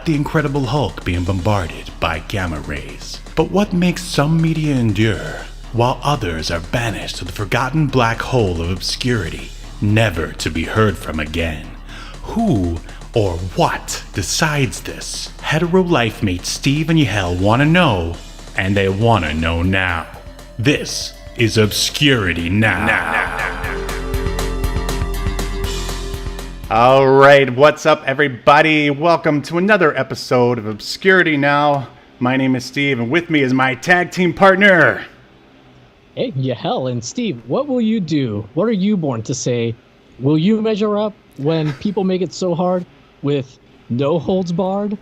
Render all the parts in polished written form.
about the Incredible Hulk being bombarded by gamma rays. But what makes some media endure, while others are banished to the forgotten black hole of obscurity, never to be heard from again? Who or what decides this? Hetero life mates Steve and Yahel want to know, and they want to know now. This is Obscurity Now. Alright, what's up everybody? Welcome to another episode of Obscurity Now. My name is Steve, and with me is my tag team partner. Hey, Yahel and Steve, what will you do? What are you born to say? Will you measure up when people make it so hard with no holds barred?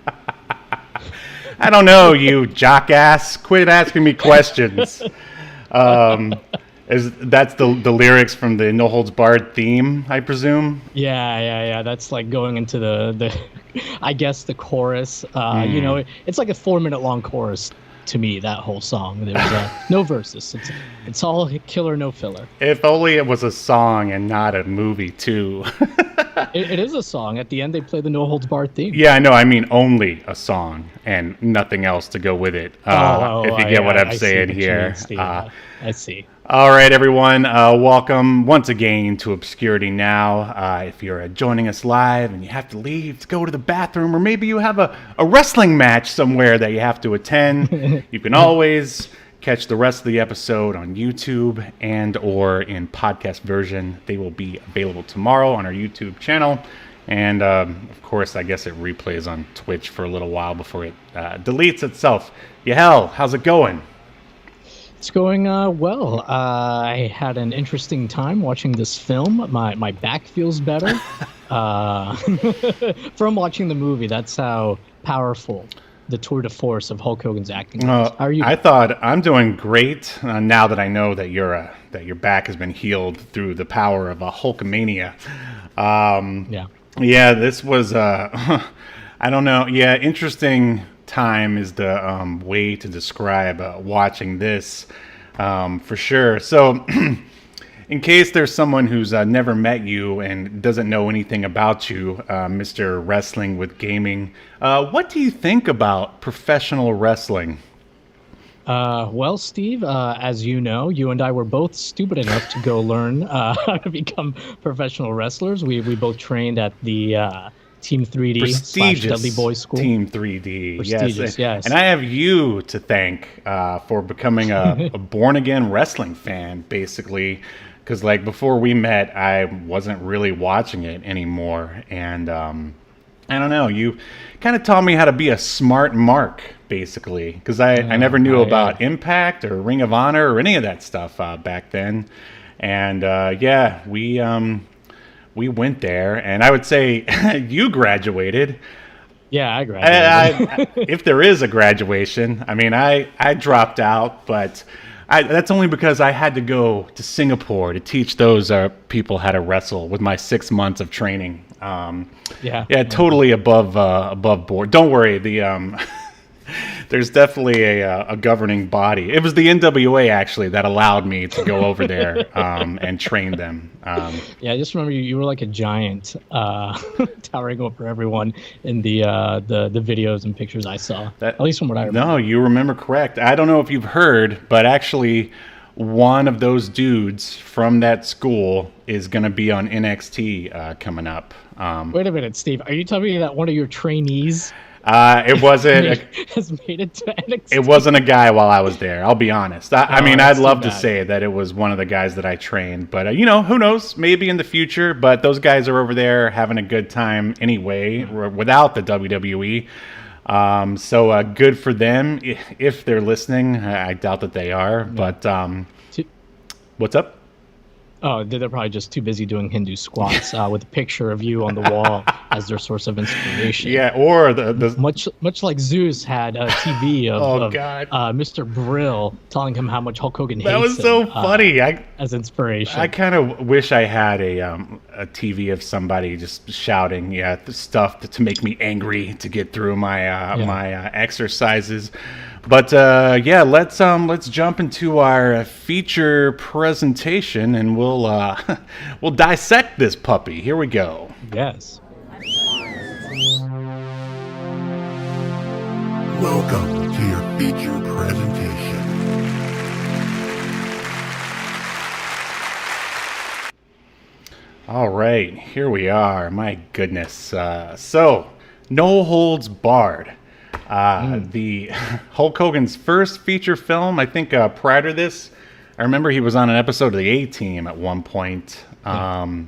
I don't know, you jockass. Quit asking me questions. That's the lyrics from the No Holds Barred theme, I presume? Yeah. That's like going into the I guess the chorus. You know, it's like a 4-minute long chorus to me, that whole song. There's no verses. It's all killer, no filler. If only it was a song and not a movie, too. It is a song. At the end, they play the No Holds Barred theme. Yeah, I know. I mean, only a song and nothing else to go with it. If you get what I'm saying here. I see. All right, everyone. Welcome once again to Obscurity Now. If you're joining us live and you have to leave to go to the bathroom, or maybe you have a wrestling match somewhere that you have to attend, you can always catch the rest of the episode on YouTube and or in podcast version. They will be available tomorrow on our YouTube channel. And, of course, I guess it replays on Twitch for a little while before it deletes itself. Yahel, how's it going? It's going well. I had an interesting time watching this film. My back feels better from watching the movie. That's how powerful the tour de force of Hulk Hogan's acting is. How are you? I thought I'm doing great now that I know that your back has been healed through the power of Hulkamania. Yeah, this was I don't know. Yeah, interesting time is the way to describe watching this for sure. So in case there's someone who's never met you and doesn't know anything about you, Mr. Wrestling with Gaming, what do you think about professional wrestling? Well, Steve, as you know, you and I were both stupid enough to go learn how to become professional wrestlers. We both trained at the Team 3D / Dudley Boys School. Team 3D, Prestigious, yes. And I have you to thank for becoming a born-again wrestling fan, basically. Because, like, before we met, I wasn't really watching it anymore. And, I don't know, you kind of taught me how to be a smart mark, basically. Because I never knew about Impact or Ring of Honor or any of that stuff back then. And, we went there, and I would say you graduated. Yeah, I graduated. If there is a graduation, I mean, I dropped out, but that's only because I had to go to Singapore to teach those people how to wrestle with my 6 months of training. Totally above board. Don't worry, there's definitely a governing body. It was the NWA, actually, that allowed me to go over there and train them. I just remember you were like a giant towering over everyone in the videos and pictures I saw, at least from what I remember. No, you remember correct. I don't know if you've heard, but actually one of those dudes from that school is going to be on NXT coming up. Wait a minute, Steve. Are you telling me that one of your trainees it wasn't has made it to NXT? It wasn't a guy while I was there, I'll be honest. I mean, I'd love to say that it was one of the guys that I trained, but who knows, maybe in the future. But those guys are over there having a good time anyway, without the WWE. So good for them if they're listening. I doubt that they are, but what's up? Oh, they're probably just too busy doing Hindu squats with a picture of you on the wall as their source of inspiration. Yeah, or the much like Zeus had a TV of God. Mr. Brill telling him how much Hulk Hogan hates him. That was so funny. As inspiration. I kind of wish I had a TV of somebody just shouting, the stuff to make me angry to get through my my exercises. But let's jump into our feature presentation, and we'll dissect this puppy. Here we go. Yes. Welcome to your feature presentation. All right, here we are. My goodness. So, No Holds Barred. The Hulk Hogan's first feature film. I think prior to this, I remember he was on an episode of the A-Team at one point. Well,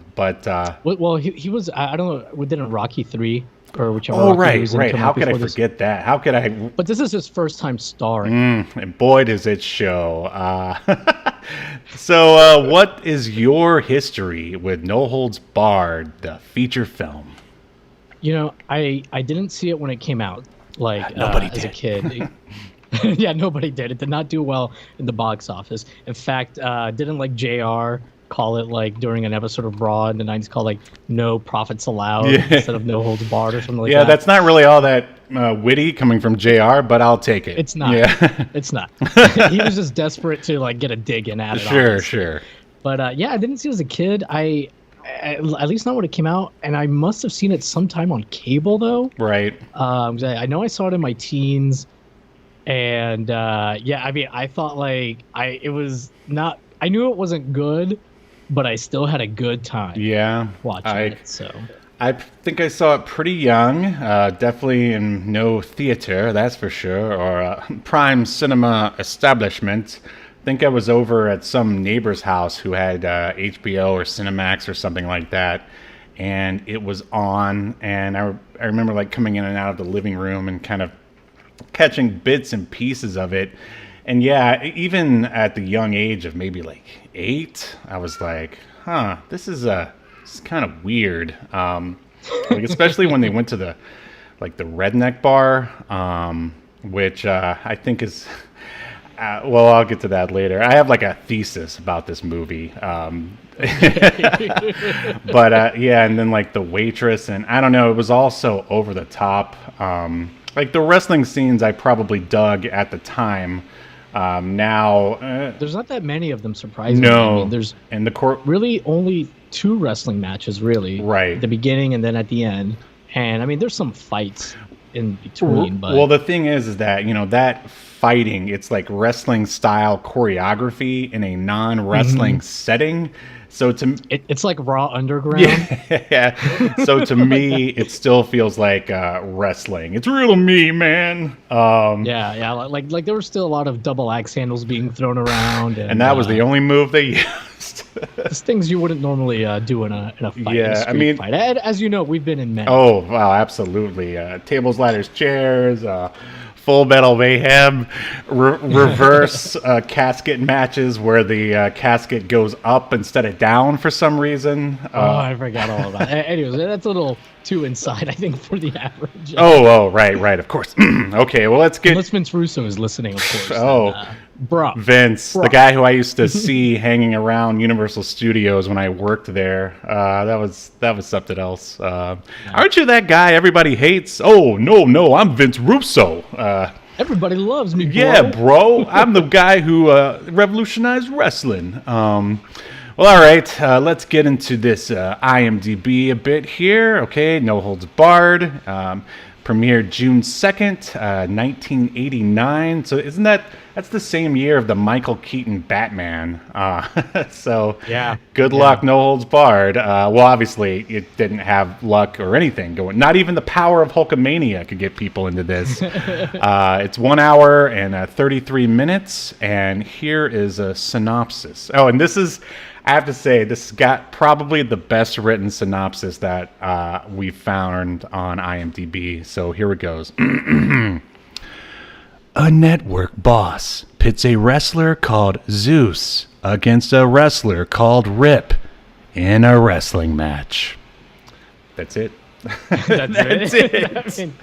he was. I don't know. We did a Rocky 3 or whichever. Oh, Rocky he was in right. come How out could I before this. forget that? How could I? But this is his first time starring. And boy, does it show. So, what is your history with No Holds Barred, the feature film? You know, I didn't see it when it came out. Like Nobody as a did. kid. Yeah, nobody did. It did not do well in the box office. In fact, didn't like JR call it like during an episode of Raw in the 90s called like No Profits Allowed instead of No Holds Barred or something like that. Yeah, that's not really all that witty coming from JR, but I'll take it. It's not. Yeah. It's not. He was just desperate to like get a dig in at it. Sure. But yeah, I didn't see it as a kid. At least not when it came out, and I must have seen it sometime on cable though. Right. I know I saw it in my teens, and yeah, I mean, I thought like it was not. I knew it wasn't good, but I still had a good time. Yeah. watching it. So I think I saw it pretty young, definitely in no theater, that's for sure, or prime cinema establishment. I think I was over at some neighbor's house who had HBO or Cinemax or something like that, and it was on, and I remember like coming in and out of the living room and kind of catching bits and pieces of it. And yeah, even at the young age of maybe like 8, I was like, this is kind of weird. Like especially when they went to the redneck bar, which I think is well, I'll get to that later. I have like a thesis about this movie. But yeah, and then like the waitress, and I don't know, it was all so over the top. Like the wrestling scenes I probably dug at the time. Now there's not that many of them, surprisingly. no, I mean, there's and the court really only 2 wrestling matches, really. Right. At the beginning and then at the end. And I mean, there's some fights in between. But well, the thing is that, you know, that fighting, it's like wrestling style choreography in a non-wrestling setting. So to it's like Raw Underground. yeah. So to me, it still feels like wrestling. It's real to me, man. Yeah. Like there were still a lot of double axe handles being thrown around, and that was the only move they used. Just things you wouldn't normally do in a fight. Yeah, in a street fight. As you know, we've been in many. Oh wow, absolutely. Tables, ladders, chairs. Full Metal Mayhem, reverse casket matches where the casket goes up instead of down for some reason. I forgot all about it. Anyways, that's a little too inside, I think, for the average. Right, of course. Okay, well, let's get... Unless Vince Russo is listening, of course. Vince, the guy who I used to see hanging around Universal Studios when I worked there. That was something else. Aren't you that guy everybody hates? Oh, no, I'm Vince Russo. Everybody loves me, bro. Yeah, bro. I'm the guy who revolutionized wrestling. Well, all right. Let's get into this IMDb a bit here. Okay, No Holds Barred. Premiered June 2nd, 1989. So isn't that's the same year of the Michael Keaton Batman. So yeah, good luck, No Holds Barred. Well, obviously it didn't have luck or anything going. Not even the power of Hulkamania could get people into this. It's 1 hour and 33 minutes. And here is a synopsis. Oh, and this is... I have to say, this got probably the best written synopsis that we found on IMDb. So here it goes. A network boss pits a wrestler called Zeus against a wrestler called Rip in a wrestling match. That's it. That's it. I mean,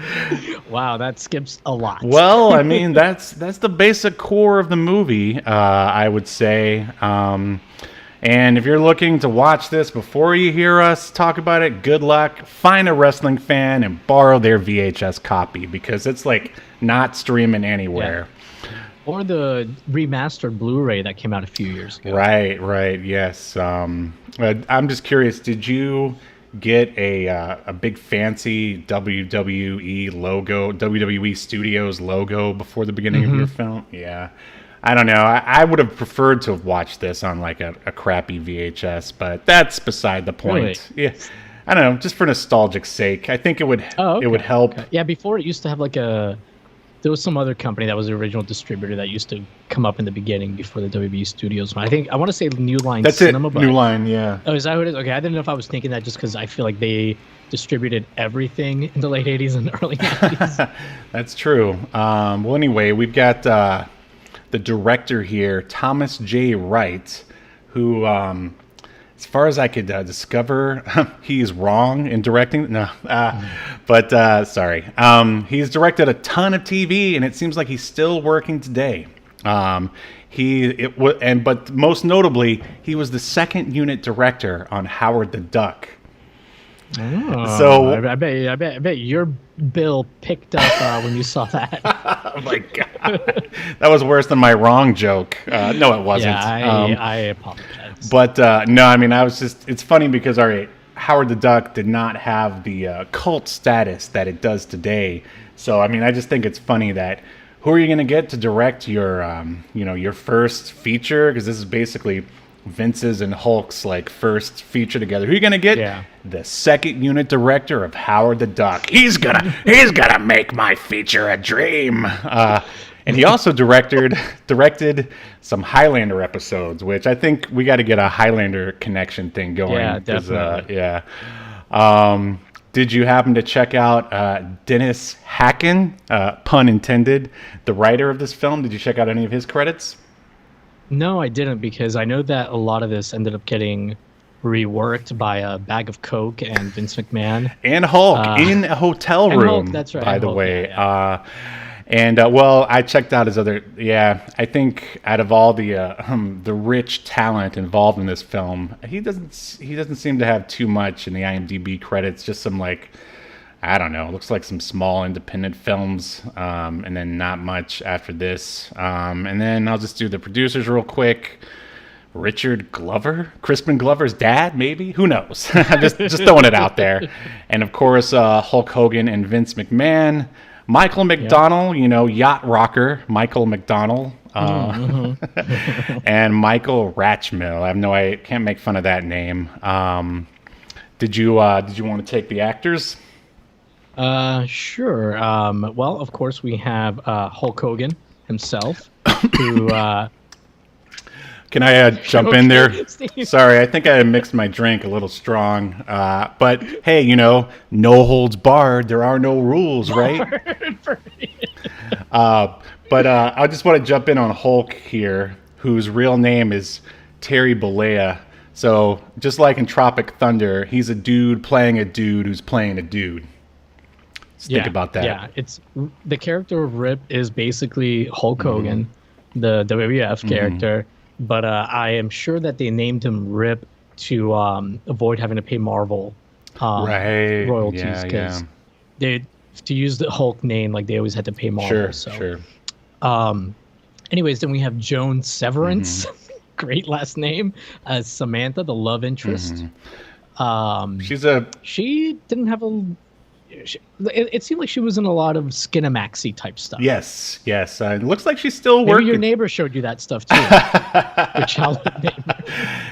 wow, that skips a lot. Well, I mean, that's the basic core of the movie, I would say. And if you're looking to watch this before you hear us talk about it, good luck. Find a wrestling fan and borrow their VHS copy because it's like not streaming anywhere. Yeah. Or the remastered Blu-ray that came out a few years ago. Right, yes. I'm just curious, did you get a big fancy WWE logo, WWE Studios logo before the beginning of your film? Yeah. I don't know. I would have preferred to have watched this on like a crappy VHS, but that's beside the point. Really? Yeah. I don't know, just for nostalgic sake. I think it would it would help. Okay. Yeah, before it used to have like there was some other company that was the original distributor that used to come up in the beginning before the WWE Studios. I want to say New Line That's Cinema. it. New Line, yeah. Oh, is that what it is? Okay, I didn't know if I was thinking that just because I feel like they distributed everything in the late 80s and early 90s. That's true. Well, anyway, we've got the director here, Thomas J. Wright, who, as far as I could discover, he's wrong in directing. No, but sorry. He's directed a ton of TV, and it seems like he's still working today. But most notably, he was the second unit director on Howard the Duck. Oh, So I bet your bill picked up when you saw that. oh my god, that was worse than my wrong joke. No, it wasn't. Yeah, I apologize. But no, I mean, it's funny because Howard the Duck did not have the cult status that it does today. So I mean, I just think it's funny that who are you going to get to direct your your first feature? Because this is basically Vince's and Hulk's like first feature together. Who are you going to get? Yeah. The second unit director of Howard the Duck. He's gonna make my feature a dream. And he also directed some Highlander episodes, which I think we got to get a Highlander connection thing going. Yeah, definitely. Did you happen to check out Dennis Hacken, pun intended, the writer of this film? Did you check out any of his credits? No, I didn't, because I know that a lot of this ended up getting reworked by a Bag of Coke and Vince McMahon. And Hulk in a hotel room, Hulk, that's right, by the Hulk, way. yeah. Well, I checked out his other. Yeah, I think out of all the rich talent involved in this film, he doesn't seem to have too much in the IMDb credits. Just some like, I don't know, looks like some small independent films, and then not much after this. And then I'll just do the producers real quick. Richard Glover, Crispin Glover's dad, maybe? Who knows? I'm just throwing it out there. And of course, Hulk Hogan and Vince McMahon. Michael McDonald, yacht rocker Michael McDonald, and Michael Ratchmill. I can't make fun of that name. Did you want to take the actors? Sure. Well, of course, we have Hulk Hogan himself, who. Can I jump in there? Steve. Sorry, I think I mixed my drink a little strong. But hey, no holds barred. There are no rules, right? But I just want to jump in on Hulk here, whose real name is Terry Bollea. So just like in Tropic Thunder, he's a dude playing a dude who's playing a dude. Think about that. Yeah, it's the character of Rip is basically Hulk Hogan, the WWF character. But I am sure that they named him Rip to avoid having to pay Marvel royalties, because they to use the Hulk name, like they always had to pay Marvel. Sure. Anyways, then we have Joan Severance, great last name, as Samantha, the love interest. She didn't have it seemed like she was in a lot of Skinamaxy type stuff. Yes. It looks like she's still Maybe working. your neighbor showed you that stuff too. Your childhood neighbor.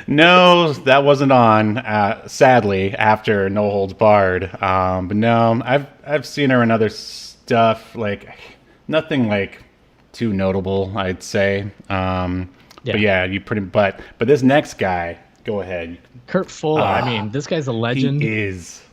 No, that wasn't on. Sadly, after No Holds Barred. But no, I've seen her in other stuff. Like nothing like too notable, I'd say. But yeah, But this next guy, go ahead. Kurt Fuller. I mean, this guy's a legend. He is.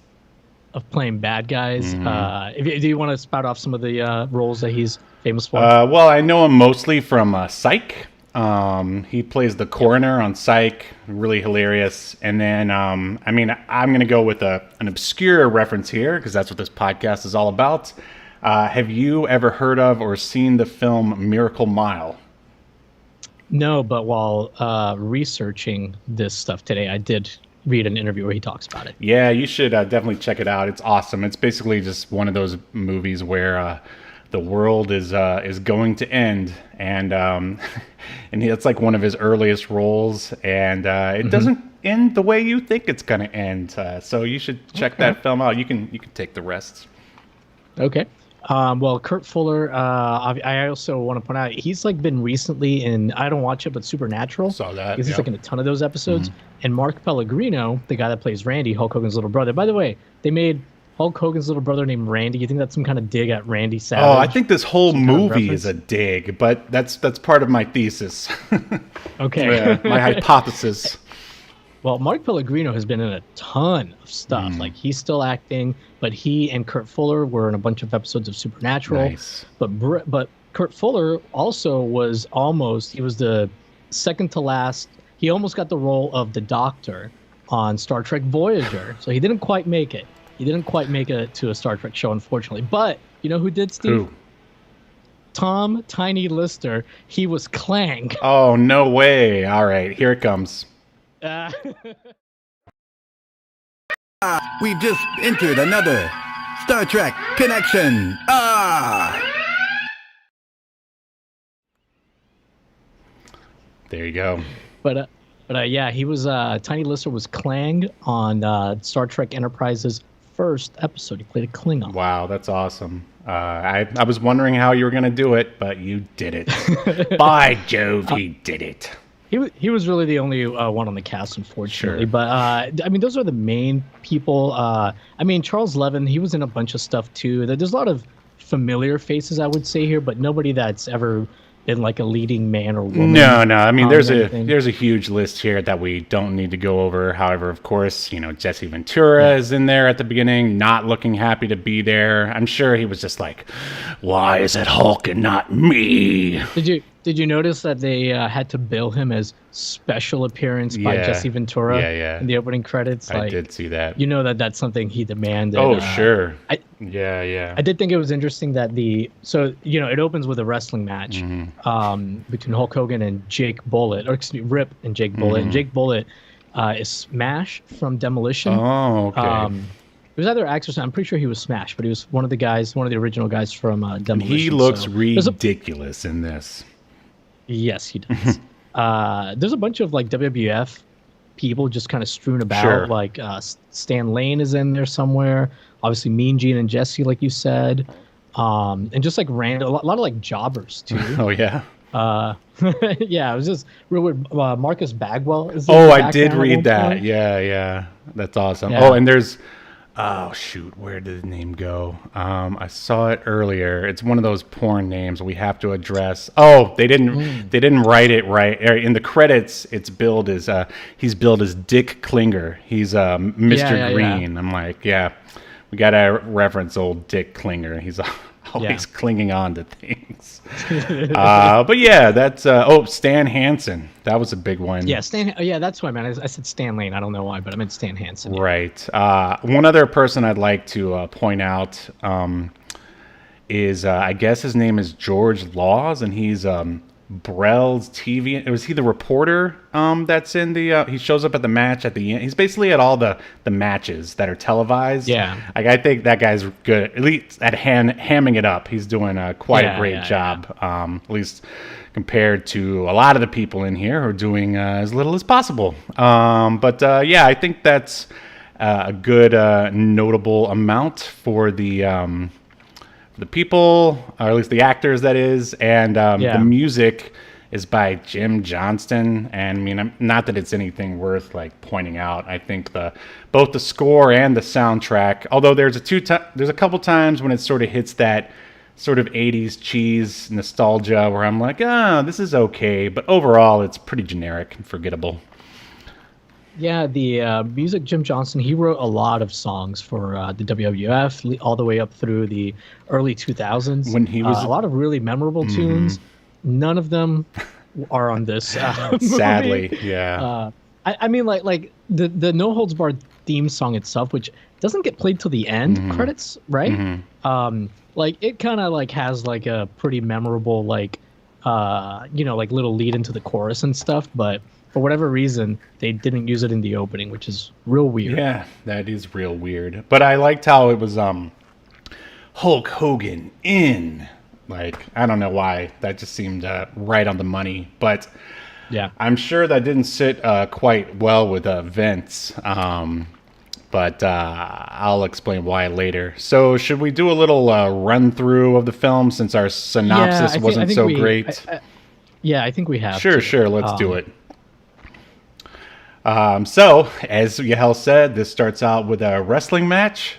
Of playing bad guys. Do you want to spout off some of the roles that he's famous for? Well, I know him mostly from Psych. He plays the coroner on Psych, really hilarious. And then, I'm going to go with an obscure reference here because that's what this podcast is all about. Have you ever heard of or seen the film Miracle Mile? No, but while researching this stuff today, I did read an interview where he talks about it. Yeah, you should definitely check it out. It's awesome. It's basically just one of those movies where the world is going to end, and and it's like one of his earliest roles, and it doesn't end the way you think it's going to end. So you should check that film out. You can take the rest. Okay. Well, Kurt Fuller, I also want to point out, he's like been recently in, I don't watch it, but Supernatural. Saw that. He's like in a ton of those episodes. And Mark Pellegrino, the guy that plays Randy, Hulk Hogan's little brother. By the way, they made Hulk Hogan's little brother named Randy. You think that's some kind of dig at Randy Savage? Oh, I think this whole movie is reference? a dig, but that's part of my thesis. Okay. My hypothesis. Well, Mark Pellegrino has been in a ton of stuff. Like, he's still acting, but he and Kurt Fuller were in a bunch of episodes of Supernatural. Nice. But Kurt Fuller also was he was the second to last. He almost got the role of the Doctor on Star Trek Voyager. So he didn't quite make it. He didn't quite make it to a Star Trek show, unfortunately. But you know who did, Steve? Who? Tom Tiny Lister. He was Clang. Oh, no way. All right, here it comes. We just entered another Star Trek connection. There you go. But yeah, he was Tiny Lister was Clang on Star Trek Enterprise's first episode. He played a Klingon. Wow, that's awesome. I was wondering how you were going to do it, but you did it. By Jove, he did it. He was really the only one on the cast, unfortunately. Sure. But I mean, those are the main people. I mean, Charles Levin, he was in a bunch of stuff too. There's a lot of familiar faces, I would say here, but nobody that's ever been like a leading man or woman. No. I mean, there's anything. a huge list here that we don't need to go over. However, of course, Jesse Ventura is in there at the beginning, not looking happy to be there. I'm sure he was just like, why is it Hulk and not me? Did you notice that they had to bill him as special appearance by Jesse Ventura in the opening credits? I did see that. You know that's something he demanded. Oh, sure. I did think it was interesting that it opens with a wrestling match between Hulk Hogan and Jake Bullet, or excuse me, Rip and Jake Bullet. And Jake Bullet is Smash from Demolition. Oh, okay. It was either Axe or something. I'm pretty sure he was Smash, but he was one of the original guys from Demolition. He looks ridiculous in this. Yes, he does. There's a bunch of like WWF people just kind of strewn about. Sure. Like Stan Lane is in there somewhere. Obviously, Mean Gene and Jesse, like you said, and just like random, a lot of like jobbers too. Oh yeah. Yeah, it was just real weird. Marcus Bagwell is. Oh, I did read that. Yeah, that's awesome. Yeah. Oh, and there's. Oh shoot, where did the name go? I saw it earlier. It's one of those porn names we have to address. Oh, they didn't write it right. In the credits, it's billed as he's billed as Dick Klinger. He's Mr. Green. Yeah. I'm like, we gotta reference old Dick Klinger. He's always clinging on to things. But yeah, that's Stan Hansen. That was a big one. Yeah, Stan. Yeah, that's why, man. I said Stan Lane. I don't know why, but I meant Stan Hansen. Yeah. Right. One other person I'd like to point out is I guess his name is George Laws, and he's Brell's TV. Was he the reporter that's in the? He shows up at the match at the end. He's basically at all the matches that are televised. Yeah. Like, I think that guy's good, at least at hamming it up. He's doing quite a great job, at least compared to a lot of the people in here who are doing as little as possible. But I think that's a good notable amount for the people, or at least the actors, that is, and the music is by Jim Johnston. And I mean, not that it's anything worth like pointing out. I think both the score and the soundtrack, although there's a couple times when it sort of hits that sort of 80s cheese nostalgia where I'm like, this is okay, but overall it's pretty generic and forgettable. Yeah, the music, Jim Johnston, he wrote a lot of songs for the WWF all the way up through the early 2000s. When he was a lot of really memorable tunes. None of them are on this sadly, movie. yeah. I mean, like the No Holds Barred theme song itself, which doesn't get played till the end credits, right? Like it kind of like has like a pretty memorable like like little lead into the chorus and stuff, but for whatever reason, they didn't use it in the opening, which is real weird. Yeah, that is real weird. But I liked how it was Hulk Hogan in Like, I don't know why. That just seemed right on the money. But Yeah. I'm sure that didn't sit quite well with Vince. But I'll explain why later. So should we do a little run through of the film since our synopsis wasn't so great? I think we have. Sure. Let's do it. So, as Yahel said, this starts out with a wrestling match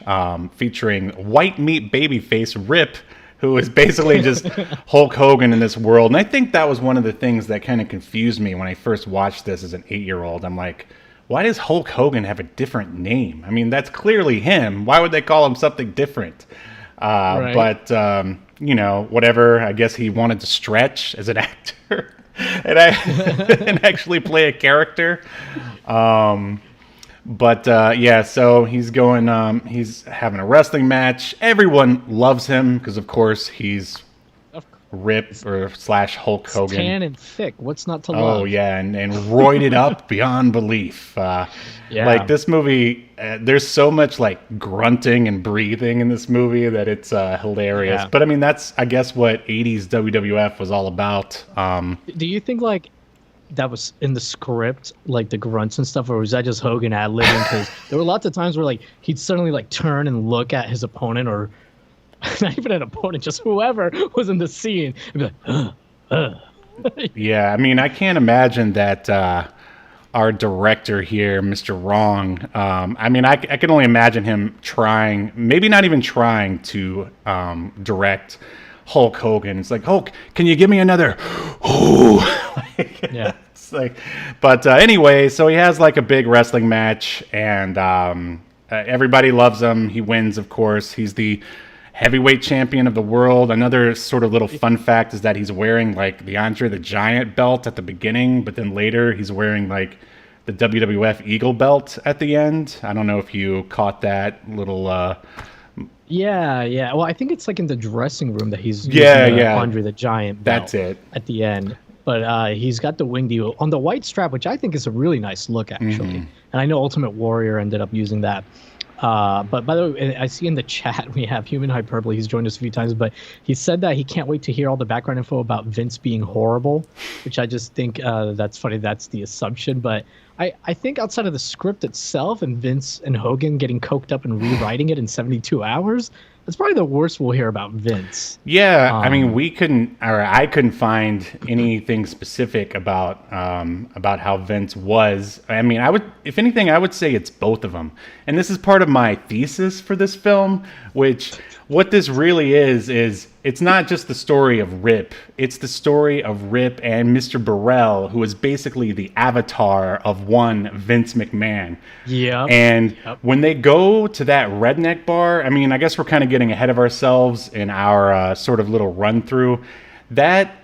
featuring white meat babyface Rip, who is basically just Hulk Hogan in this world. And I think that was one of the things that kind of confused me when I first watched this as an 8-year-old. I'm like, why does Hulk Hogan have a different name? I mean, that's clearly him. Why would they call him something different? Right. But, you know, whatever. I guess he wanted to stretch as an actor and actually play a character. Yeah, so he's going, he's having a wrestling match. Everyone loves him because, of course, he's Rip or / Hulk Hogan. Tan and thick. What's not to love? Oh, yeah, and roided up beyond belief. Like, this movie, there's so much, like, grunting and breathing in this movie that it's hilarious. Yeah. But, I mean, that's, I guess, what 80s WWF was all about. Do you think, like, that was in the script, like the grunts and stuff, or was that just Hogan ad-libbing? Because there were lots of times where, like, he'd suddenly, like, turn and look at his opponent, or not even an opponent, just whoever was in the scene, and be like, Yeah, I mean, I can't imagine that our director here, Mr. Wrong, I mean, I can only imagine him trying, maybe not even trying to direct Hulk Hogan. It's like, Hulk, can you give me another? Ooh. Yeah. It's like, but anyway, so he has like a big wrestling match, and everybody loves him. He wins, of course. He's the heavyweight champion of the world. Another sort of little fun fact is that he's wearing like the Andre the Giant belt at the beginning, but then later he's wearing like the WWF Eagle belt at the end. I don't know if you caught that little. Yeah. Well, I think it's like in the dressing room that he's Yeah. Andre the Giant belt. That's it. At the end. But he's got the wing deal on the white strap, which I think is a really nice look, actually. And I know Ultimate Warrior ended up using that. But by the way, I see in the chat we have Human Hyperbole. He's joined us a few times, but he said that he can't wait to hear all the background info about Vince being horrible, which I just think that's funny. That's the assumption. But I think outside of the script itself and Vince and Hogan getting coked up and rewriting it in 72 hours, that's probably the worst we'll hear about Vince. Yeah, I mean, I couldn't find anything specific about how Vince was. I mean, if anything, I would say it's both of them. And this is part of my thesis for this film, which what this really is it's not just the story of Rip. It's the story of Rip and Mr. Burrell, who is basically the avatar of one Vince McMahon. Yeah. And when they go to that redneck bar, I mean, I guess we're kind of getting ahead of ourselves in our sort of little run through. That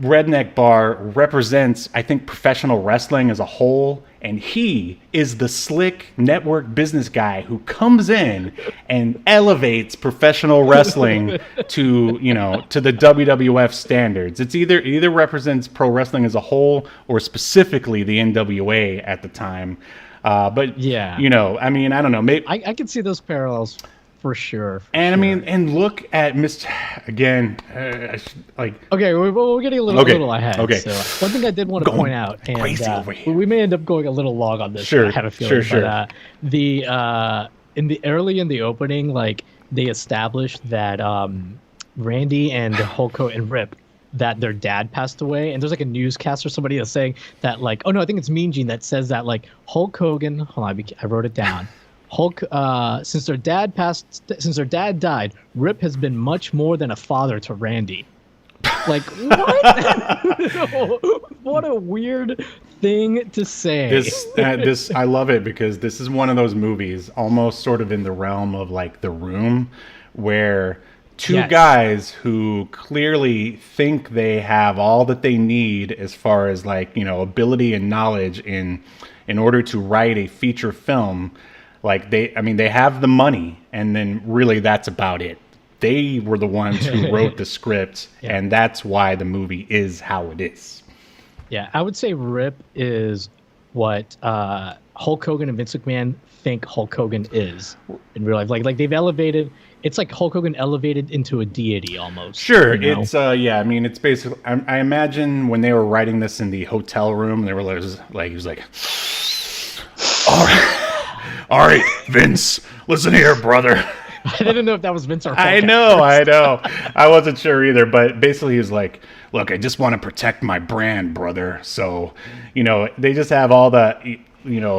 redneck bar represents, I think, professional wrestling as a whole. And he is the slick network business guy who comes in and elevates professional wrestling to the WWF standards. It either represents pro wrestling as a whole or specifically the NWA at the time. But yeah, I mean, I don't know. Maybe I can see those parallels for sure. I mean, and look at Mr. Again, Okay, we're getting a little ahead. Okay. So one thing I did want to point out, and we may end up going a little long on this. Sure. I have a feeling. Sure. But in the opening, like they established that Randy and Hulk Hogan and Rip, that their dad passed away, and there's like a newscast or somebody that's saying that, like, oh no, I think it's Mean Gene that says that, like, Hulk Hogan. Hold on, I wrote it down. Hulk, since their dad died, Rip has been much more than a father to Randy. Like, what? What a weird thing to say. This I love it because this is one of those movies, almost sort of in the realm of like The Room, where two guys who clearly think they have all that they need as far as like, ability and knowledge in order to write a feature film. Like they have the money, and then really that's about it. They were the ones who wrote the script, and that's why the movie is how it is. Yeah, I would say Rip is what Hulk Hogan and Vince McMahon think Hulk Hogan is in real life. Like they've elevated it's like Hulk Hogan elevated into a deity almost. Sure, you know? it's yeah. I mean, it's basically. I imagine when they were writing this in the hotel room, they were like, he was like, all right, Vince, listen here, brother. I didn't know if that was Vince or Hulk. I know. I wasn't sure either, but basically he was like, look, I just want to protect my brand, brother. So, they just have all the,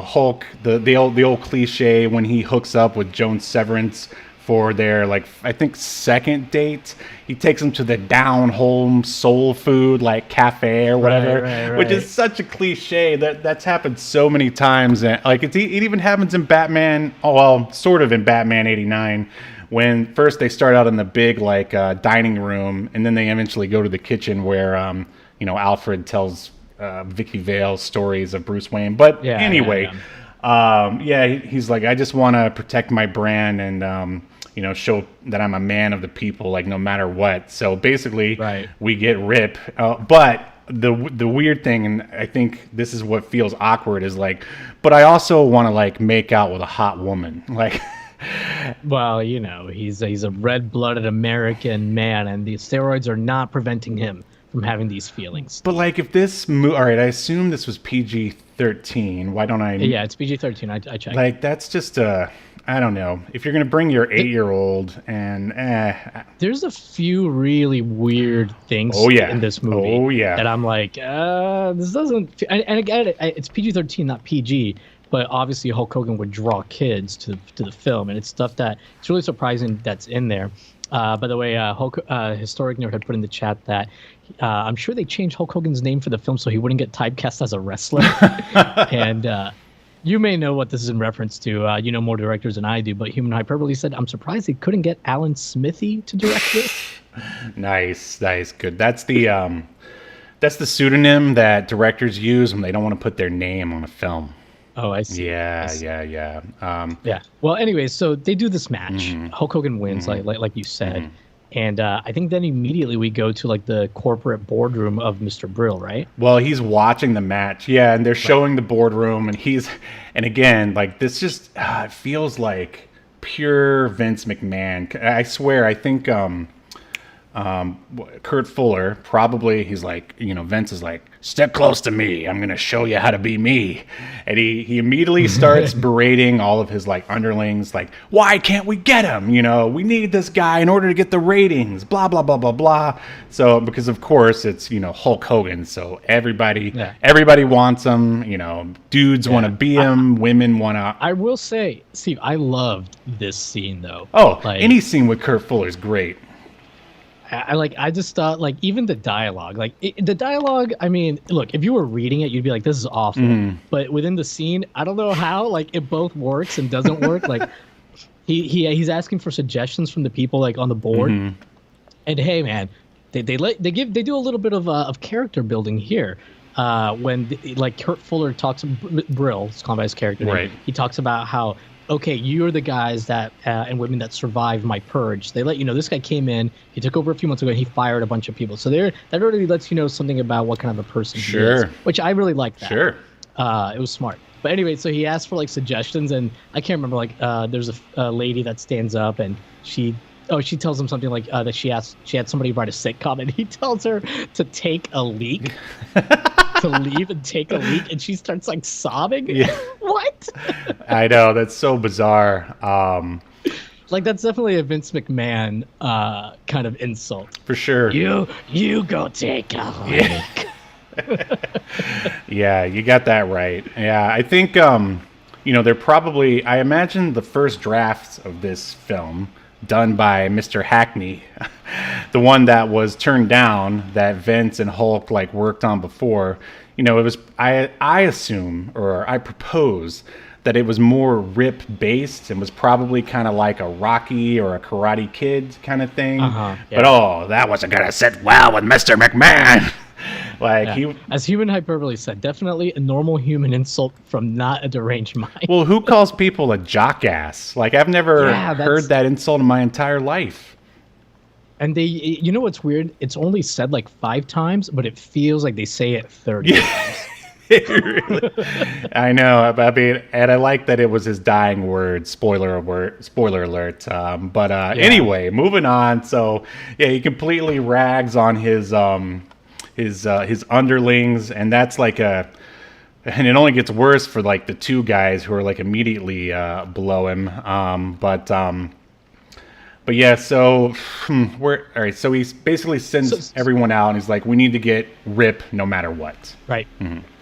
Hulk, the old cliche when he hooks up with Joan Severance for their, like, I think second date. He takes him to the down home soul food, like, cafe or whatever, right. which is such a cliche. That's happened so many times. And, like, it even happens in Batman, sort of in Batman 89, when first they start out in the big, like, dining room, and then they eventually go to the kitchen where, Alfred tells Vicky Vale stories of Bruce Wayne. But anyway, he's like, I just want to protect my brand and, show that I'm a man of the people, like no matter what. So basically, we get Rip. But the weird thing, and I think this is what feels awkward, is like, but I also want to like make out with a hot woman, like. Well, he's a red-blooded American man, and the steroids are not preventing him from having these feelings. But like, if this all right, I assume this was PG-13. Why don't I? Yeah, it's PG-13. I checked. Like, that's just I don't know. If you're gonna bring your 8-year-old and there's a few really weird things in this movie. That I'm like, this doesn't. And again, it's PG-13, not PG. But obviously, Hulk Hogan would draw kids to the film, and it's stuff that it's really surprising that's in there. By the way, Historic Nerd had put in the chat that I'm sure they changed Hulk Hogan's name for the film so he wouldn't get typecast as a wrestler. And you may know what this is in reference to. You know more directors than I do, but Human Hyperbole said, I'm surprised they couldn't get Alan Smithy to direct this. Nice, good. That's the pseudonym that directors use when they don't want to put their name on a film. Oh, I see. Yeah. Well, anyway, so they do this match. Hulk Hogan wins, like you said. And I think then immediately we go to like the corporate boardroom of Mr. Brill, right? Well, he's watching the match. Yeah, and they're showing the boardroom, and again, like this just it feels like pure Vince McMahon. I swear, I think Kurt Fuller probably, he's like, Vince is like, step close to me, I'm gonna show you how to be me. And he immediately starts berating all of his like underlings, like, why can't we get him, we need this guy in order to get the ratings, blah blah blah blah blah. So because of course it's Hulk Hogan, so everybody wants him, dudes want to be him, women want to. I will say, Steve, I loved this scene though. Any scene with Kurt Fuller is great. I just thought, like, even the dialogue, the dialogue, I mean, look, if you were reading it, you'd be like, this is awful. But within the scene, I don't know how, like, it both works and doesn't work. Like, he's asking for suggestions from the people, like, on the board. And hey, man, they do a little bit of character building here. When, like, Kurt Fuller talks, Brill, it's called by his character name, he talks about how, okay, you're the guys that and women that survived my purge. They let you know this guy came in, he took over a few months ago, and he fired a bunch of people. So that already lets you know something about what kind of a person he is, which I really like that. It was smart. But anyway, so he asked for like suggestions, and I can't remember, like there's a lady that stands up and she tells him something like that she had somebody write a sitcom, and he tells her to take a leak. To leave and take a leak, and she starts like sobbing. What? I know, that's so bizarre. Like, that's definitely a Vince McMahon kind of insult. For sure. You go take a leak. Yeah, you got that right. Yeah, I think they're probably, I imagine the first drafts of this film done by Mr. Hackney, the one that was turned down that Vince and Hulk like worked on before, it was, I assume, or I propose that it was more Rip based and was probably kind of like a Rocky or a Karate Kid kind of thing. But that wasn't gonna sit well with Mr. McMahon. As Human Hyperbole said, definitely a normal human insult from not a deranged mind. Well, who calls people a jockass? Like, I've never heard that insult in my entire life. And what's weird? It's only said like 5 times, but it feels like they say it 30 times. I know. I mean, and I like that it was his dying word. Spoiler alert. Anyway, moving on. So yeah, he completely rags on his underlings, and that's like and it only gets worse for like the two guys who are like immediately below him. But yeah, so all right. So he basically sends everyone out, and he's like, "We need to get Rip no matter what." Right,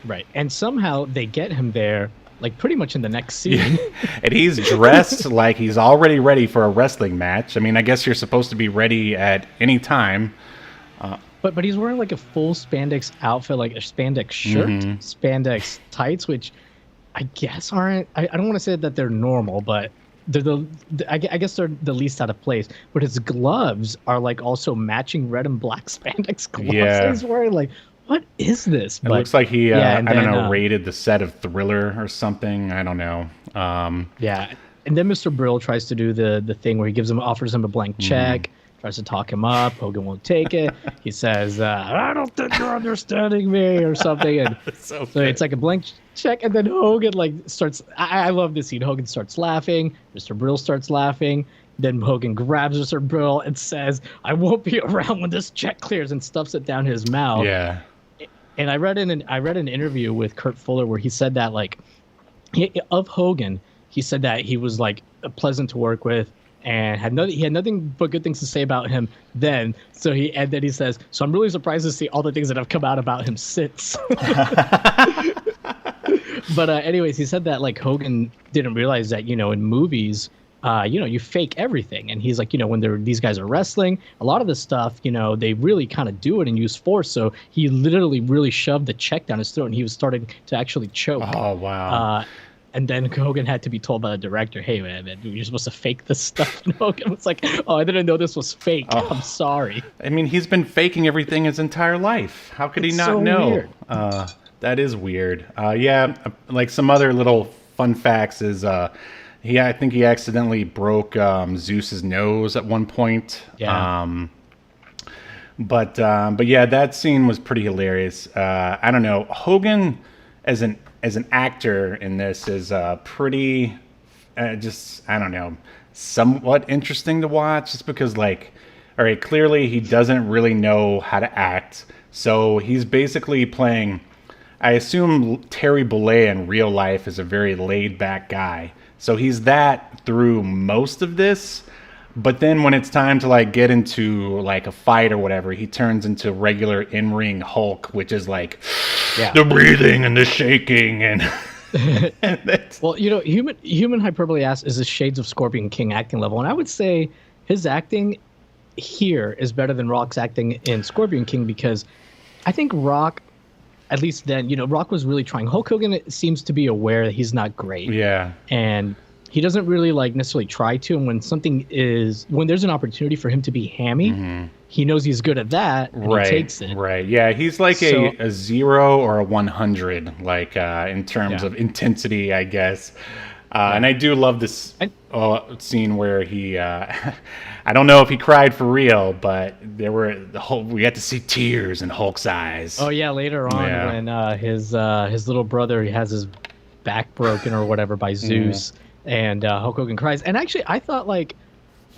right. And somehow they get him there, like pretty much in the next scene. And he's dressed like he's already ready for a wrestling match. I mean, I guess you're supposed to be ready at any time. But he's wearing like a full spandex outfit, like a spandex shirt, spandex tights, which I guess aren't. I don't want to say that they're normal, but they're I guess they're the least out of place. But his gloves are like also matching red and black spandex gloves. Yeah. He's wearing like, what is this? It looks like he, I don't know, raided the set of Thriller or something. I don't know. Yeah. And then Mr. Brill tries to do the thing where he offers him a blank check. Tries to talk him up. Hogan won't take it. He says, I don't think you're understanding me or something. And so it's like a blank check. And then Hogan like starts, I love this scene. Hogan starts laughing. Mr. Brill starts laughing. Then Hogan grabs Mr. Brill and says, I won't be around when this check clears, and stuffs it down his mouth. Yeah. And I read an interview with Kurt Fuller where he said that like of Hogan, he said that he was like pleasant to work with, and he had nothing but good things to say about him then. And then he says, so I'm really surprised to see all the things that have come out about him since. But anyways, he said that like Hogan didn't realize that, in movies, you fake everything. And he's like, when these guys are wrestling, a lot of the stuff, they really kind of do it and use force. So he literally really shoved the check down his throat, and he was starting to actually choke. Oh, wow. And then Hogan had to be told by the director, hey, man, you're supposed to fake this stuff. And Hogan was like, oh, I didn't know this was fake. Oh. I'm sorry. I mean, he's been faking everything his entire life. How could he not so know? Weird. That is weird. Yeah, like some other little fun facts is I think he accidentally broke Zeus's nose at one point. Yeah. But yeah, that scene was pretty hilarious. I don't know. Hogan as an actor in this is pretty, just, I don't know, somewhat interesting to watch, just because, like, all right, clearly he doesn't really know how to act. So he's basically playing, I assume Terry Bollea in real life is a very laid back guy. So he's that through most of this. But then when it's time to like get into like a fight or whatever, he turns into regular in-ring Hulk, which is like the breathing and the shaking and well, human hyperbole asks, is this shades of Scorpion King acting level? And I would say his acting here is better than Rock's acting in Scorpion King, because I think Rock, at least then, Rock was really trying. Hulk Hogan seems to be aware that he's not great. Yeah. And he doesn't really like necessarily try to. And when there's an opportunity for him to be hammy, he knows he's good at that, and he takes it. Right. Yeah. He's like a 0 or a 100, like in terms of intensity, I guess. And I do love this scene where he, I don't know if he cried for real, but we got to see tears in Hulk's eyes. Oh yeah. Later on when his little brother, he has his back broken or whatever by Zeus. And Hulk Hogan cries. And actually, I thought, like,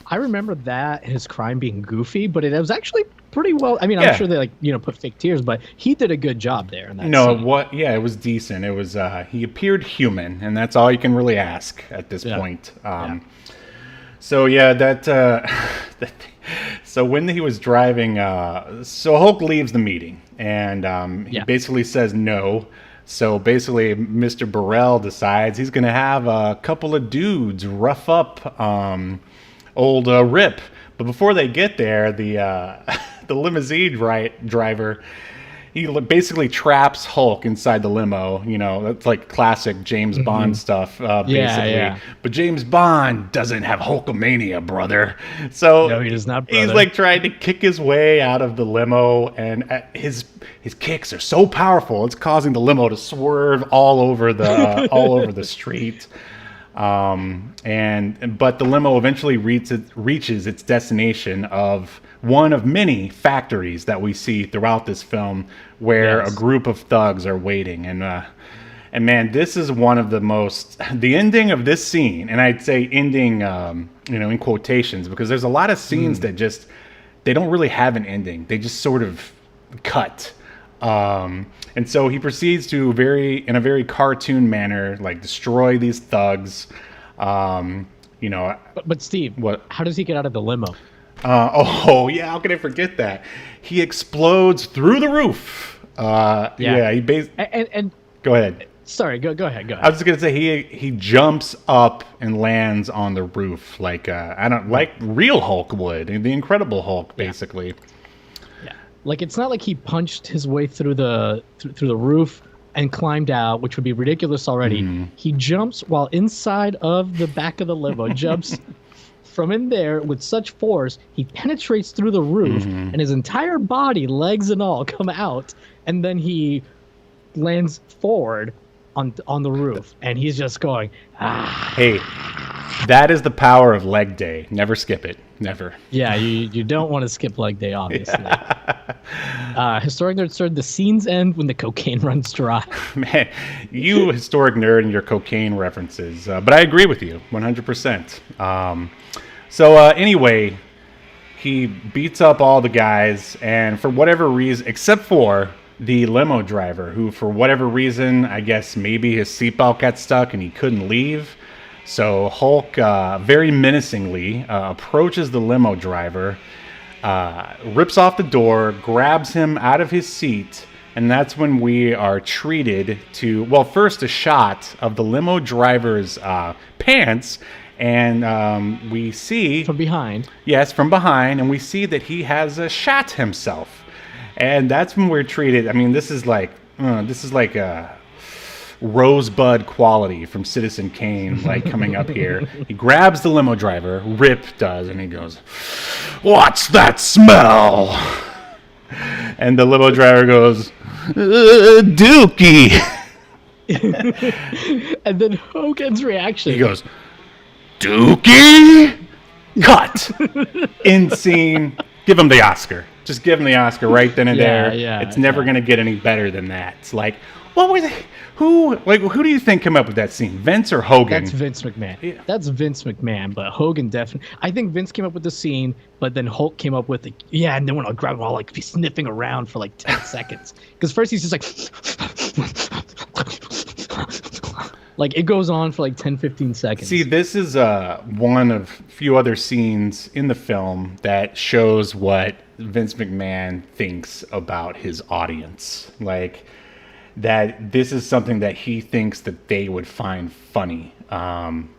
I remember that his crime being goofy, but it was actually pretty well. I mean, I'm sure they put fake tears, but he did a good job there. In that scene. It was decent. It was he appeared human, and that's all you can really ask at this point. So so when he was driving, so Hulk leaves the meeting, and he basically says no. So basically, Mr. Burrell decides he's going to have a couple of dudes rough up old Rip. But before they get there, the limousine driver, he basically traps Hulk inside the limo. That's like classic James Bond stuff, basically. Yeah. But James Bond doesn't have Hulkamania, brother. So no, he does not, brother. He's like trying to kick his way out of the limo, and his kicks are so powerful, it's causing the limo to swerve all over the street. But the limo eventually reaches its destination of one of many factories that we see throughout this film where a group of thugs are waiting. And man, this is one of the ending of this scene, and I'd say ending, in quotations, because there's a lot of scenes that they don't really have an ending. They just sort of cut. And so he proceeds to in a very cartoon manner, like destroy these thugs. But Steve, what? How does he get out of the limo? How can I forget that? He explodes through the roof. And go ahead. Sorry, go ahead. I was just gonna say he jumps up and lands on the roof like real Hulk would, the Incredible Hulk, basically. Yeah, like it's not like he punched his way through the roof and climbed out, which would be ridiculous already. Mm-hmm. He jumps while inside of the back of the limo, jumps from in there with such force, he penetrates through the roof, and his entire body, legs and all, come out, and then he lands forward on the roof, and he's just going, ah. Hey, that is the power of leg day. Never skip it. Never. Yeah, you don't want to skip leg day, obviously. Historic nerd said the scenes end when the cocaine runs dry. Man, you historic nerd and your cocaine references. But I agree with you 100%. Anyway, he beats up all the guys, and for whatever reason, except for the limo driver, who for whatever reason, I guess maybe his seatbelt got stuck and he couldn't leave. So Hulk very menacingly approaches the limo driver, rips off the door, grabs him out of his seat, and that's when we are treated to, first a shot of the limo driver's pants, and we see... From behind. Yes, from behind, and we see that he has shot himself. And that's when we're treated. I mean, this is like a Rosebud quality from Citizen Kane, like coming up here. He grabs the limo driver, Rip does, and he goes, "What's that smell?" And the limo driver goes, "Dookie." And then Hogan's reaction. He goes, "Dookie?" Cut. End scene. Give him the Oscar. Just give him the Oscar right then and there. Yeah, it's never going to get any better than that. It's like, what was it? Who do you think came up with that scene? Vince or Hogan? That's Vince McMahon. Yeah. That's Vince McMahon, but Hogan definitely. I think Vince came up with the scene, but then Hulk came up with it. Yeah, and then when I'll grab him, I'll like be sniffing around for like 10 seconds. Because first he's just like it goes on for like 10, 15 seconds. See, this is one of few other scenes in the film that shows what Vince McMahon thinks about his audience. Like, that this is something that he thinks that they would find funny.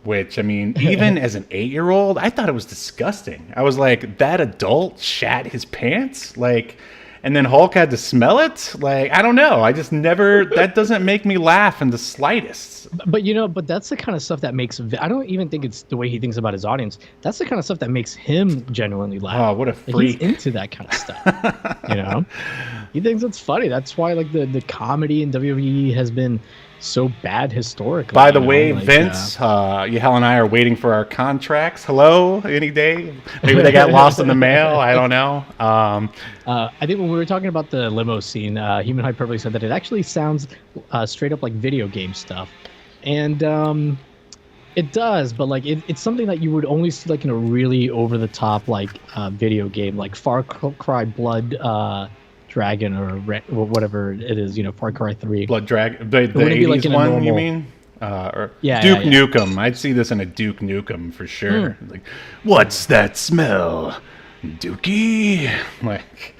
Which, I mean, even as an 8-year-old, I thought it was disgusting. I was like, that adult shat his pants? Like, and then Hulk had to smell it? Like, I don't know. I just never, that doesn't make me laugh in the slightest. But that's the kind of stuff that makes, I don't even think it's the way he thinks about his audience. That's the kind of stuff that makes him genuinely laugh. Oh, what a freak. He's into that kind of stuff, He thinks it's funny. That's why, like, the comedy in WWE has been so bad historically. By the way, Vince, Yahel and I are waiting for our contracts. Hello, any day. Maybe they got lost in the mail. I don't know. I think when we were talking about the limo scene, Human Hyperbole said that it actually sounds straight up like video game stuff. And it does, but like it's something that you would only see like in a really over the top like video game, like Far Cry Blood Dragon or whatever it is, Far Cry 3. Blood Dragon, the 80s like one, normal... you mean? Or Duke Nukem. I'd see this in a Duke Nukem for sure. Like, what's that smell, Dookie? Like,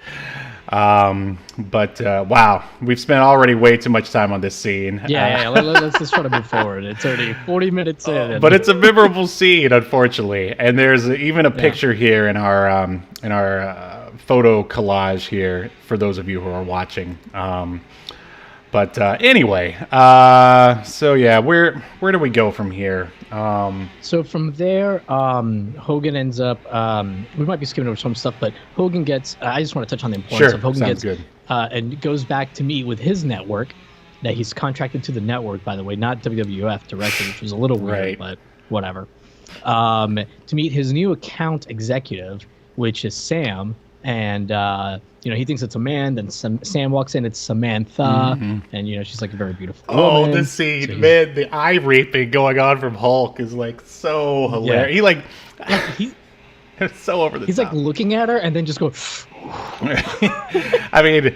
wow, we've spent already way too much time on this scene. Let's just try to move forward. It's already 40 minutes in. But it's a memorable scene, unfortunately. And there's even a picture here in our photo collage here for those of you who are watching. Anyway, where do we go from here? So from there, Hogan ends up, we might be skipping over some stuff, but Hogan gets, I just want to touch on the importance of Hogan sounds gets, good. And goes back to meet with his network, that he's contracted to the network, by the way, not WWF directly, which was a little weird, but whatever. To meet his new account executive, which is Sam, and he thinks it's a man. Then Sam walks in, it's Samantha, and she's like a very beautiful woman. Oh, this scene, man, the eye raping going on from Hulk is like so hilarious. It's so over the top. He's like looking at her and then just go. I mean,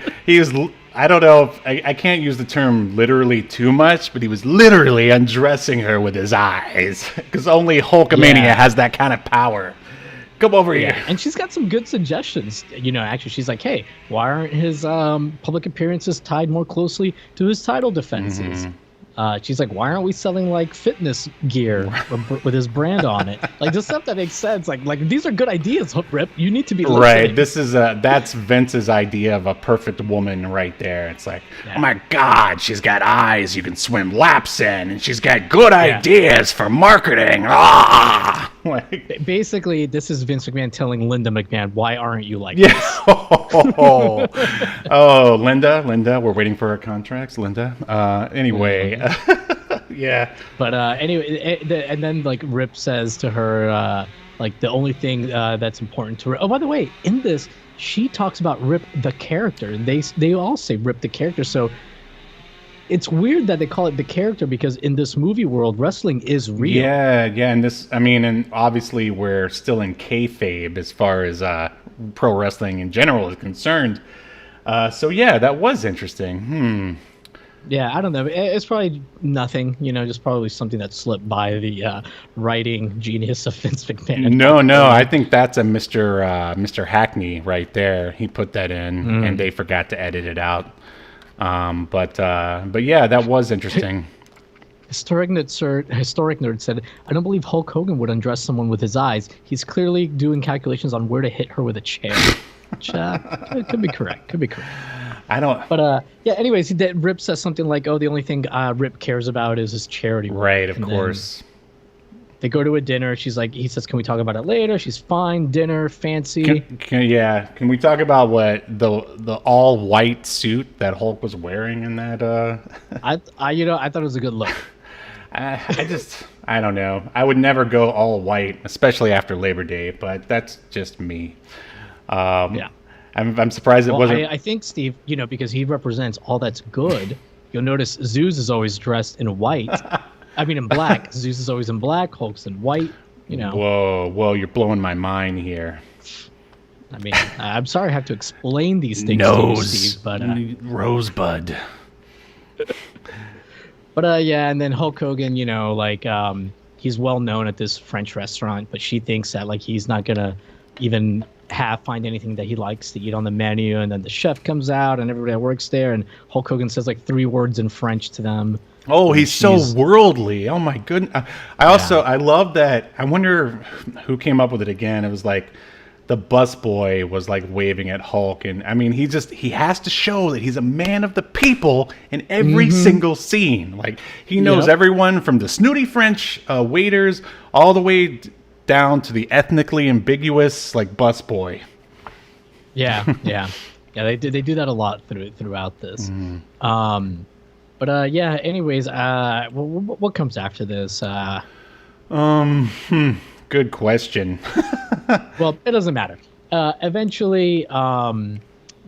I don't know, I can't use the term literally too much, but he was literally undressing her with his eyes, because only Hulkamania has that kind of power. Come over here. And she's got some good suggestions. Actually, she's like, hey, why aren't his public appearances tied more closely to his title defenses? She's like, why aren't we selling like fitness gear with his brand on it? Like, just stuff that makes sense. Like these are good ideas, Rip. You need to be listening. Right. This is that's Vince's idea of a perfect woman right there. It's like, oh my God, she's got eyes you can swim laps in, and she's got good ideas for marketing. Ah! Basically, this is Vince McMahon telling Linda McMahon, why aren't you like this? Oh, Linda, we're waiting for our contracts, Linda. Anyway, yeah. But anyway, and then like Rip says to her, like the only thing that's important to Rip. Oh, by the way, in this, she talks about Rip the character, and they all say Rip the character. So it's weird that they call it the character, because in this movie world, wrestling is real. Yeah, and and obviously we're still in kayfabe as far as pro wrestling in general is concerned. So yeah, that was interesting. Yeah, I don't know. It's probably nothing, just probably something that slipped by the writing genius of Vince McMahon. No, I think that's a Mr. Hackney right there. He put that in, and they forgot to edit it out. But yeah, that was interesting. Historic Nerd said, I don't believe Hulk Hogan would undress someone with his eyes. He's clearly doing calculations on where to hit her with a chair. Which could be correct. I don't. But yeah. Anyways, Rip says something like, "Oh, the only thing Rip cares about is his charity work." Right, of course. They go to a dinner. He says, "Can we talk about it later?" She's fine. Dinner, fancy. Can we talk about what the all white suit that Hulk was wearing in that? I thought it was a good look. I don't know. I would never go all white, especially after Labor Day, but that's just me. Yeah. I'm surprised it wasn't. I think, Steve, because he represents all that's good. You'll notice Zeus is always dressed in white. I mean, in black. Zeus is always in black. Hulk's in white. Whoa! You're blowing my mind here. I mean, I'm sorry I have to explain these things to you, Steve, but Rosebud. But yeah, and then Hulk Hogan, he's well known at this French restaurant, but she thinks that he's not gonna even find anything that he likes to eat on the menu, and then the chef comes out and everybody that works there, and Hulk Hogan says 3 words in French to them. Oh, he's so worldly. Oh my goodness. I love that. I wonder who came up with it again. It was the busboy was waving at Hulk, and I mean, he has to show that he's a man of the people in every single scene. He knows everyone from the snooty French waiters all the way down to the ethnically ambiguous busboy. Yeah. They do that a lot throughout this. But yeah. Anyways, what comes after this? Good question. Well, it doesn't matter. Eventually,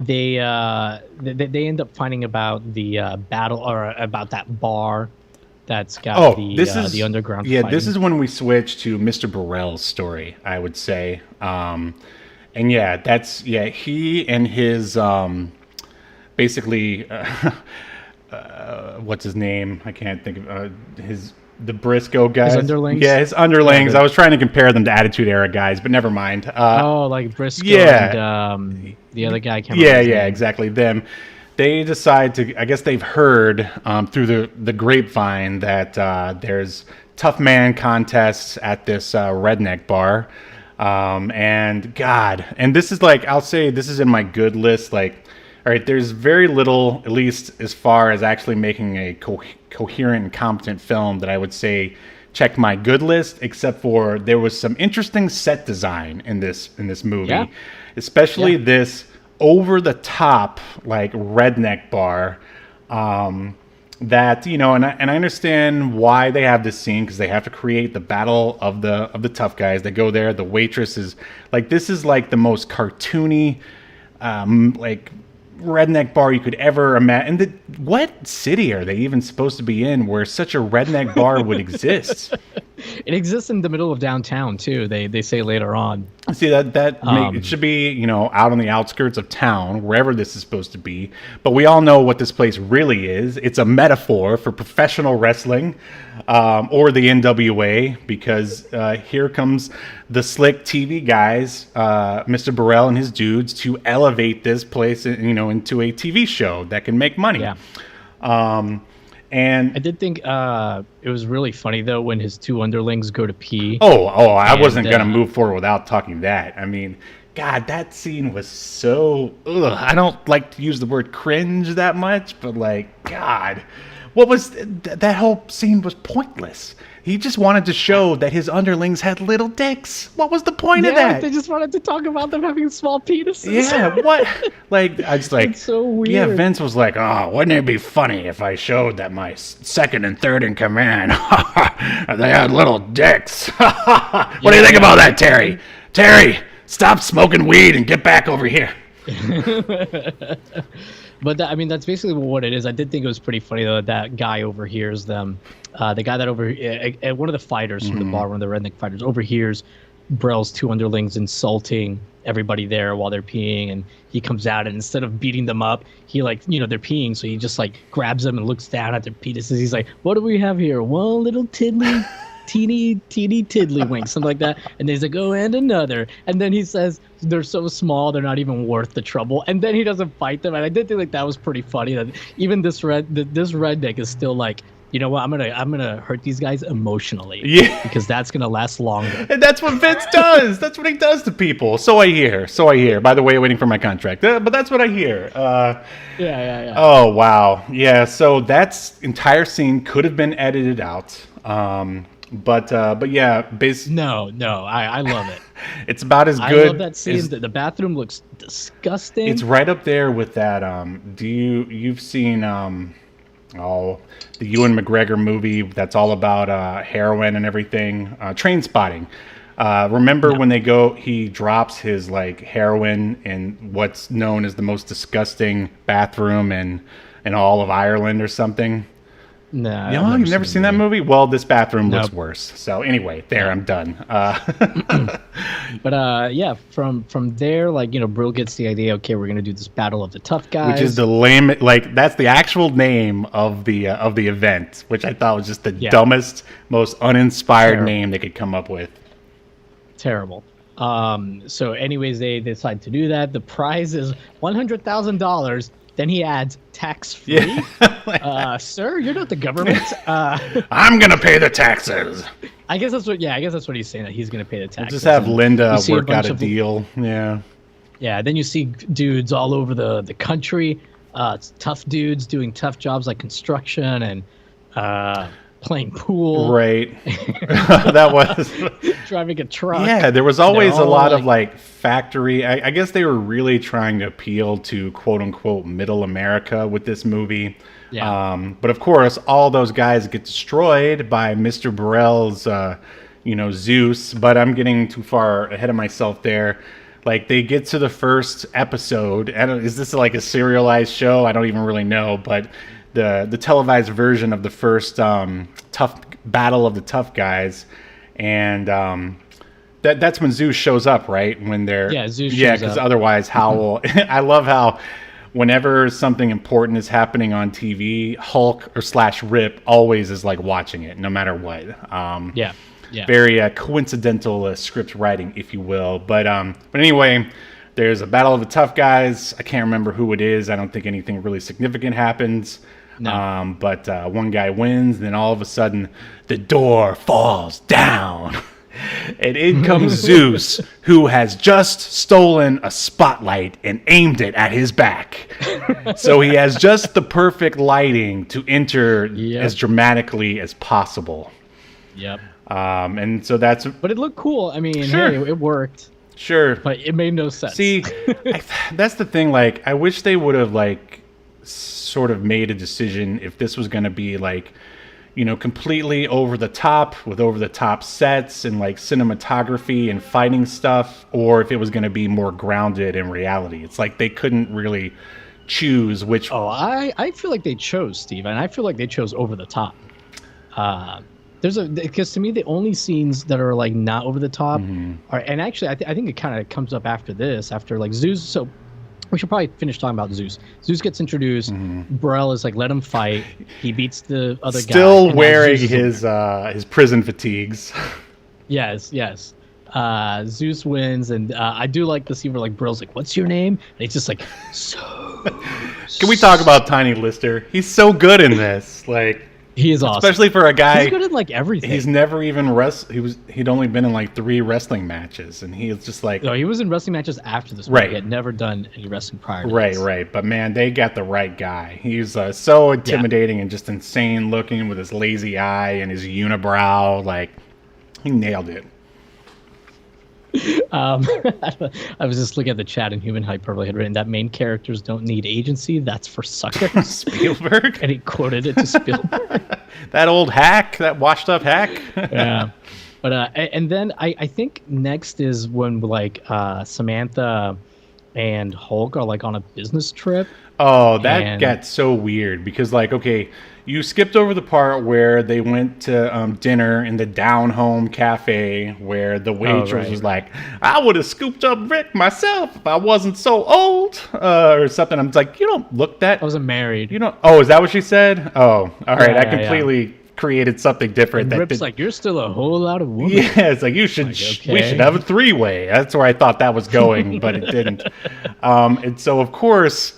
they end up finding about the battle, or about that bar that's got the underground fighting. This is when we switch to Mr. Burrell's story, I would say. And he and his basically what's his name? I can't think of the Briscoe guys. His underlings? Yeah, his underlings. I was trying to compare them to Attitude Era guys, but never mind. Briscoe and the other guy. Exactly. Them. They decide to, I guess they've heard through the grapevine that there's tough man contests at this redneck bar. And this is I'll say this is in my good list. All right, there's very little, at least as far as actually making a coherent and competent film, that I would say check my good list, except for there was some interesting set design in this movie, especially this over the top redneck bar. that, you know, and I understand why they have this scene, because they have to create the battle of the tough guys. They go there. The waitress is like, this is like the most cartoony, like redneck bar you could ever imagine. And what city are they even supposed to be in where such a redneck bar would exist? It exists in the middle of downtown too. They say later on. See, it should be, you know, out on the outskirts of town, wherever this is supposed to be. But we all know what this place really is. It's a metaphor for professional wrestling, or the NWA, because here comes the slick TV guys, Mr. Burrell and his dudes, to elevate this place, you know, into a TV show that can make money. Yeah. And I did think it was really funny though when his two underlings go to pee. I wasn't gonna move forward without talking that. I mean, God, that scene was so. I don't like to use the word cringe that much, but like, God, what was that whole scene was pointless. He just wanted to show that his underlings had little dicks. What was the point of that? They just wanted to talk about them having small penises. Yeah, what? Like, I just like. It's so weird. Yeah, Vince was like, "Oh, wouldn't it be funny if I showed that my second and third in command, they had little dicks?" What do you think about that, Terry? Terry, stop smoking weed and get back over here. But that's basically what it is. I did think it was pretty funny though that guy overhears them. The guy that one of the fighters from the bar, one of the redneck fighters, overhears Burrell's two underlings insulting everybody there while they're peeing, and he comes out and instead of beating them up, he they're peeing, so he just like grabs them and looks down at their penises. He's like, "What do we have here? One little tiddly." Teeny tiddlywink, something like that. And he's like, "Oh, and another." And then he says they're so small they're not even worth the trouble. And then he doesn't fight them. And I did think like that was pretty funny that even this redneck is still like, you know what, I'm gonna hurt these guys emotionally. Yeah. Because that's gonna last longer. And that's what Vince does. That's what he does to people. So I hear. By the way, waiting for my contract. But that's what I hear. Yeah. Oh wow. Yeah. So that entire scene could have been edited out. But yeah, No, I love it. It's about as good. I love that scene. The bathroom looks disgusting. It's right up there with that. You've seen the Ewan McGregor movie that's all about heroin and everything, Train Spotting. Remember when he drops his like heroin in what's known as the most disgusting bathroom in all of Ireland or something? No, No, you've never seen that movie? Well, this bathroom looks Nope. worse. So anyway, I'm done. But yeah, from there, like, you know, Brill gets the idea. Okay, we're gonna do this battle of the tough guys, which is the lame, like that's the actual name of the event, which I thought was just the dumbest, most uninspired name they could come up with. Terrible. So anyways, they decide to do that. The prize is $100,000. Then he adds tax-free. Yeah. Sir, you're not the government. I'm gonna pay the taxes. I guess that's what he's saying, that he's gonna pay the taxes. Just have Linda work out a of deal. Yeah. Yeah. Then you see dudes all over the country. Tough dudes doing tough jobs like construction and playing pool. Right. That was driving a truck. Yeah, there was always a lot of like like factory. I guess they were really trying to appeal to quote unquote middle America with this movie. Yeah. But of course, all those guys get destroyed by Mr. Burrell's, Zeus. But I'm getting too far ahead of myself there. Like they get to the first episode. Is this like a serialized show? I don't even really know, but the televised version of the first tough battle of the tough guys, and that's when Zeus shows up, right? When they're Zeus shows because up. otherwise Howl. I love how whenever something important is happening on TV, Hulk or /Rip always is like watching it, no matter what. Yeah. Very coincidental script writing, if you will. But anyway. There's a battle of the tough guys. I can't remember who it is. I don't think anything really significant happens. No. But one guy wins, and then all of a sudden, the door falls down. And in comes Zeus, who has just stolen a spotlight and aimed it at his back. So he has just the perfect lighting to enter as dramatically as possible. Yep. And so that's... But it looked cool. I mean, Sure. hey, it worked. Sure. But it made no sense. See, that's the thing. Like, I wish they would have like sort of made a decision if this was going to be like, you know, completely over the top with over the top sets and like cinematography and fighting stuff, or if it was going to be more grounded in reality. It's like they couldn't really choose which. Oh, I feel like they chose, Steve, and I feel like they chose over the top. Because to me, the only scenes that are like not over the top are, and actually, I think it kind of comes up after this, after like Zeus. So we should probably finish talking about Zeus. Zeus gets introduced. Burrell is like, let him fight. He beats the other guy. Still wearing his prison fatigues. Yes. Zeus wins, and I do like the scene where like Burrell's like, "What's your name?" And he's just like, "So." Can we talk about Tiny Lister? He's so good in this. Like, he is awesome, especially for a guy. He's good in like everything. He's never even He'd only been in like 3 wrestling matches, and he was just like. No, he was in wrestling matches after this. Right. He had never done any wrestling prior to Right, this. right. But man, they got the right guy. He's so intimidating and just insane looking with his lazy eye and his unibrow. Like, he nailed it. I was just looking at the chat, and Human Hyperbole had written that main characters don't need agency. That's for suckers. Spielberg? And he quoted it to Spielberg. That old hack, that washed up hack. Yeah. But and then I think next is when like Samantha and Hulk are like on a business trip. Oh, that got so weird because, like, okay, you skipped over the part where they went to dinner in the Down Home Cafe where the waitress was like, I would have scooped up Rick myself if I wasn't so old, or something. I'm like, you don't look that. I wasn't married. You don't. Oh, is that what she said? Oh, all right. Yeah, I completely created something different. And Rip's like, you're still a whole lot of woman. Yeah, it's like we should have a 3-way. That's where I thought that was going, but it didn't. And so, of course,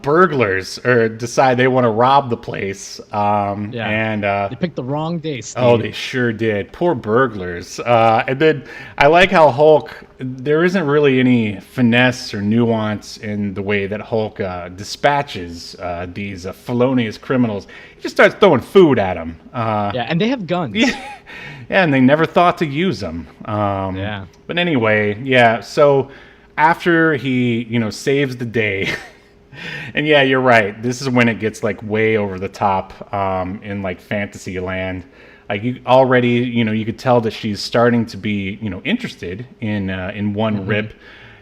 burglars decide they want to rob the place. And they picked the wrong day, Steve. Oh, they sure did. Poor burglars. And then I like how Hulk, there isn't really any finesse or nuance in the way that Hulk dispatches these felonious criminals. He just starts throwing food at them. And they have guns. Yeah, and they never thought to use them. But anyway, so after he, saves the day... And yeah, you're right. This is when it gets like way over the top in like fantasy land. Like you already, you could tell that she's starting to be, interested in one Rip.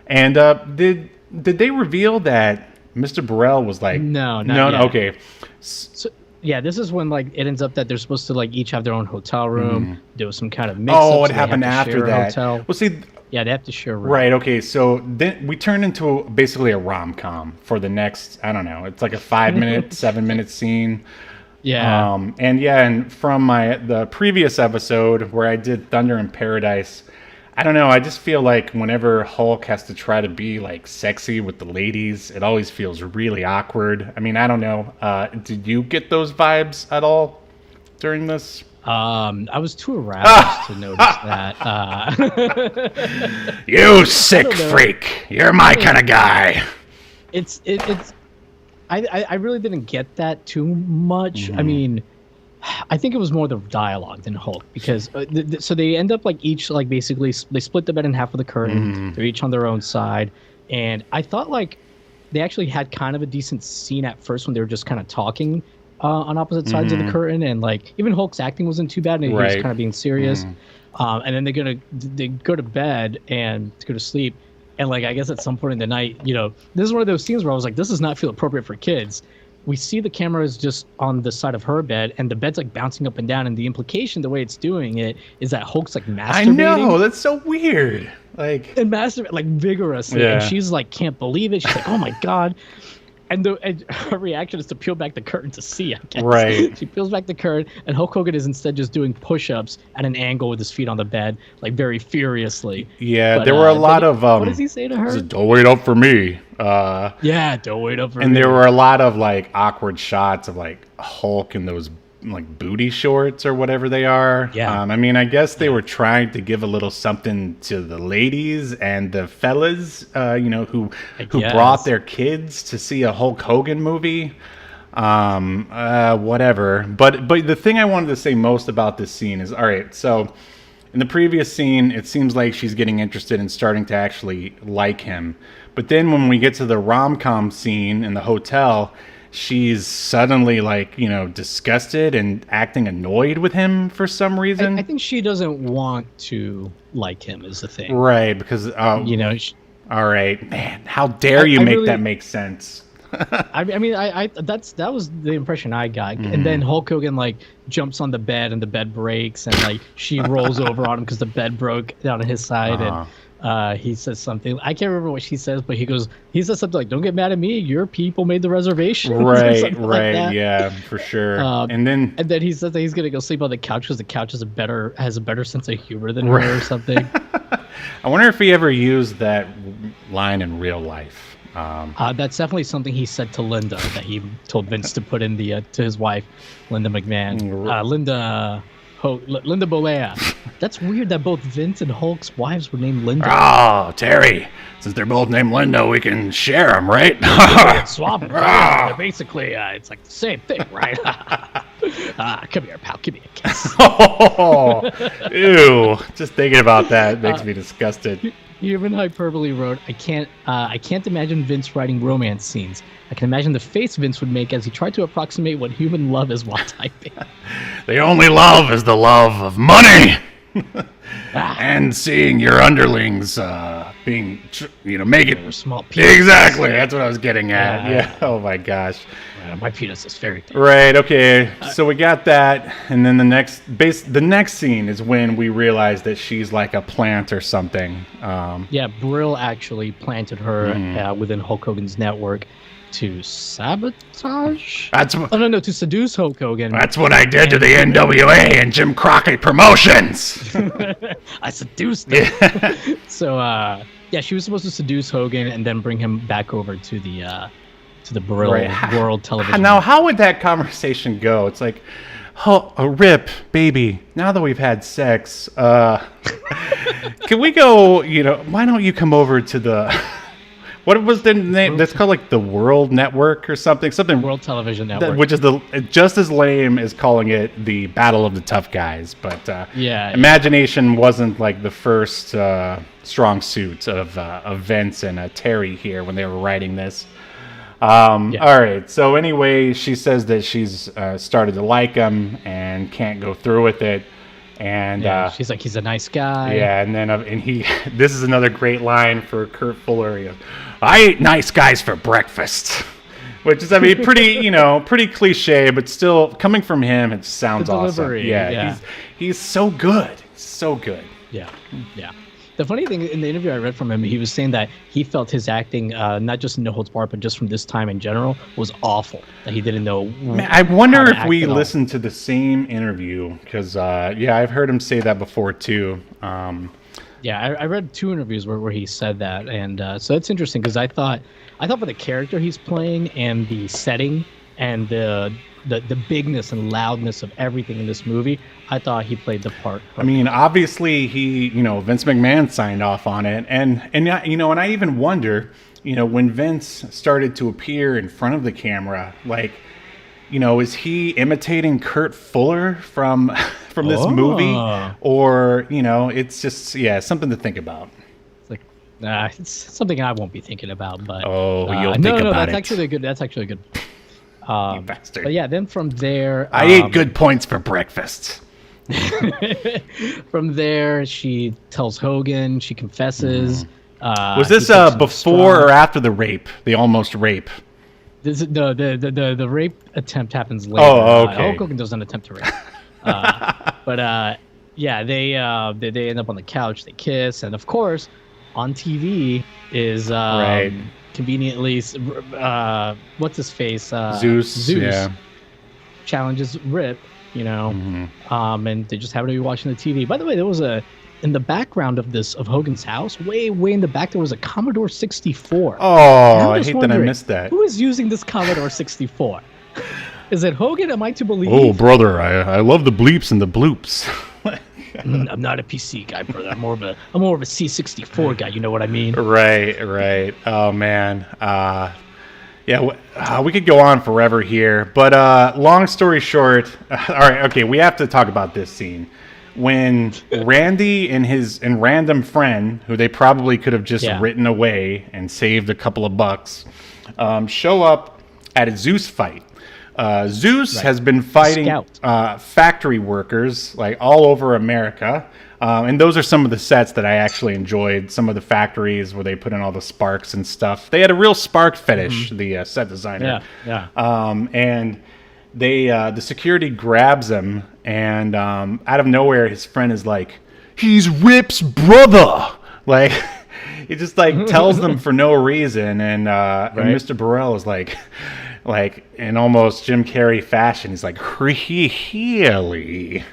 And did they reveal that Mr. Burrell was like no, okay. So, yeah, this is when like it ends up that they're supposed to like each have their own hotel room. There was some kind of mix-up. Oh, what happened after that? Well, see. Yeah, they have to share a room. Right, okay, so then we turn into basically a rom-com for the next, I don't know, it's like a 5-minute, 7-minute scene. Yeah. And from the previous episode where I did Thunder in Paradise, I don't know, I just feel like whenever Hulk has to try to be like sexy with the ladies, it always feels really awkward. I mean, I don't know, did you get those vibes at all during this? I was too aroused to notice that. You sick freak! You're my kind of guy. It's. I really didn't get that too much. I mean, I think it was more the dialogue than Hulk because so they end up like each like basically they split the bed in half with the curtain. They're each on their own side, and I thought like they actually had kind of a decent scene at first when they were just kind of talking. On opposite sides of the curtain, and like even Hulk's acting wasn't too bad, and he was kind of being serious. And then they go to bed and go to sleep, and like I guess at some point in the night, this is one of those scenes where I was like, this does not feel appropriate for kids. We see the camera is just on the side of her bed, and the bed's like bouncing up and down, and the implication, the way it's doing it, is that Hulk's like masturbating. I know, that's so weird. Like masturbate like vigorously, and she's like can't believe it. She's like, oh my god. And her reaction is to peel back the curtain to see, I guess. Right. She peels back the curtain, and Hulk Hogan is instead just doing push-ups at an angle with his feet on the bed, like very furiously. Yeah, but, there were a lot of... what does he say to her? Don't wait up for me. Don't wait up for me. And there were a lot of like awkward shots of like Hulk in those like booty shorts or whatever they are. Yeah. I mean, I guess they were trying to give a little something to the ladies and the fellas, who brought their kids to see a Hulk Hogan movie. Whatever. But the thing I wanted to say most about this scene is, all right, so in the previous scene, it seems like she's getting interested and starting to actually like him. But then when we get to the rom-com scene in the hotel, she's suddenly like, disgusted and acting annoyed with him for some reason. I think she doesn't want to like him is the thing. Right, because, all right, man, how dare you make that make sense? I mean, that was the impression I got. And then Hulk Hogan like jumps on the bed and the bed breaks, and like she rolls over on him because the bed broke down on his side, and he says something. I can't remember what she says, but he says something like, "Don't get mad at me. Your people made the reservation." Right, like yeah, for sure. And then he says that he's gonna go sleep on the couch because the couch has a better sense of humor than her or something. I wonder if he ever used that line in real life. That's definitely something he said to Linda that he told Vince to put in the to his wife, Linda McMahon. Linda Bolea. That's weird that both Vince and Hulk's wives were named Linda. Oh, Terry, since they're both named Linda, we can share them, right? Swap them. Basically, it's like the same thing, right? Come here, pal. Give me a kiss. Oh, ew! Just thinking about that makes me disgusted. Human Hyperbole wrote, I can't imagine Vince writing romance scenes. I can imagine the face Vince would make as he tried to approximate what human love is while typing. The only love is the love of money. And seeing your underlings being, make it small penis. Exactly. That's what I was getting at. Yeah. Oh my gosh. My penis is very big. Right. Okay. So we got that, and then the next scene is when we realize that she's like a plant or something. Yeah, Brill actually planted her within Hulk Hogan's network to sabotage. To seduce Hulk Hogan. That's what I did to the NWA and Jim Crockett Promotions. I seduced him. So she was supposed to seduce Hogan and then bring him back over to the Brill World Television. Now, how would that conversation go? It's like, Rip, baby, now that we've had sex, can we go, why don't you come over to the, what was the name? That's called like the World Network or something. World Television Network. Which is just as lame as calling it the Battle of the Tough Guys. But imagination wasn't like the first strong suit of Vince and Terry here when they were writing this. All right. So anyway, she says that she's started to like him and can't go through with it. And she's like, he's a nice guy. Yeah. And then this is another great line for Kurt Fuller. I eat nice guys for breakfast, which is, pretty cliche, but still coming from him, it sounds awesome. Yeah. He's so good. So good. Yeah. Yeah. The funny thing, in the interview I read from him, he was saying that he felt his acting, not just in No Holds Barred, but just from this time in general, was awful. That he didn't know. Man, I wonder if we listened to the same interview, because I've heard him say that before too. I read 2 interviews where he said that, and so it's interesting because I thought for the character he's playing and the setting and the bigness and loudness of everything in this movie, I thought he played the part. I mean, obviously he, Vince McMahon signed off on it, and I even wonder, when Vince started to appear in front of the camera, like, is he imitating Kurt Fuller from this movie, or it's just something to think about. It's like, it's something I won't be thinking about, but you'll think about it. That's actually a good. You bastard. But yeah, then from there, I ate good points for breakfast. From there, she tells Hogan, she confesses. Was this before or after the rape? The almost rape? The rape attempt happens later. Oh, okay. Hulk Hogan doesn't attempt to rape. But they end up on the couch, they kiss, and of course, on TV is conveniently, what's his face? Zeus challenges Rip, and they just happen to be watching the TV. By the way, there was in the background of Hogan's house, way in the back, there was a Commodore 64. Oh, I hate that I missed that. Who is using this Commodore 64? Is it Hogan? Am I to believe? Oh, brother, I love the bleeps and the bloops. I'm not a PC guy, brother. I'm more of a C64 guy. You know what I mean? Right. Oh man. We could go on forever here, but long story short, all right, okay, we have to talk about this scene when Randy and random friend, who they probably could have just written away and saved a couple of bucks, show up at a Zeus fight. Zeus has been fighting factory workers like all over America. And those are some of the sets that I actually enjoyed. Some of the factories where they put in all the sparks and stuff. They had a real spark fetish, the set designer. And the security grabs him, and out of nowhere, his friend is like, "He's Rip's brother!" Like, he just like tells them for no reason. And Mr. Burrell is like in almost Jim Carrey fashion, he's like, "Really?"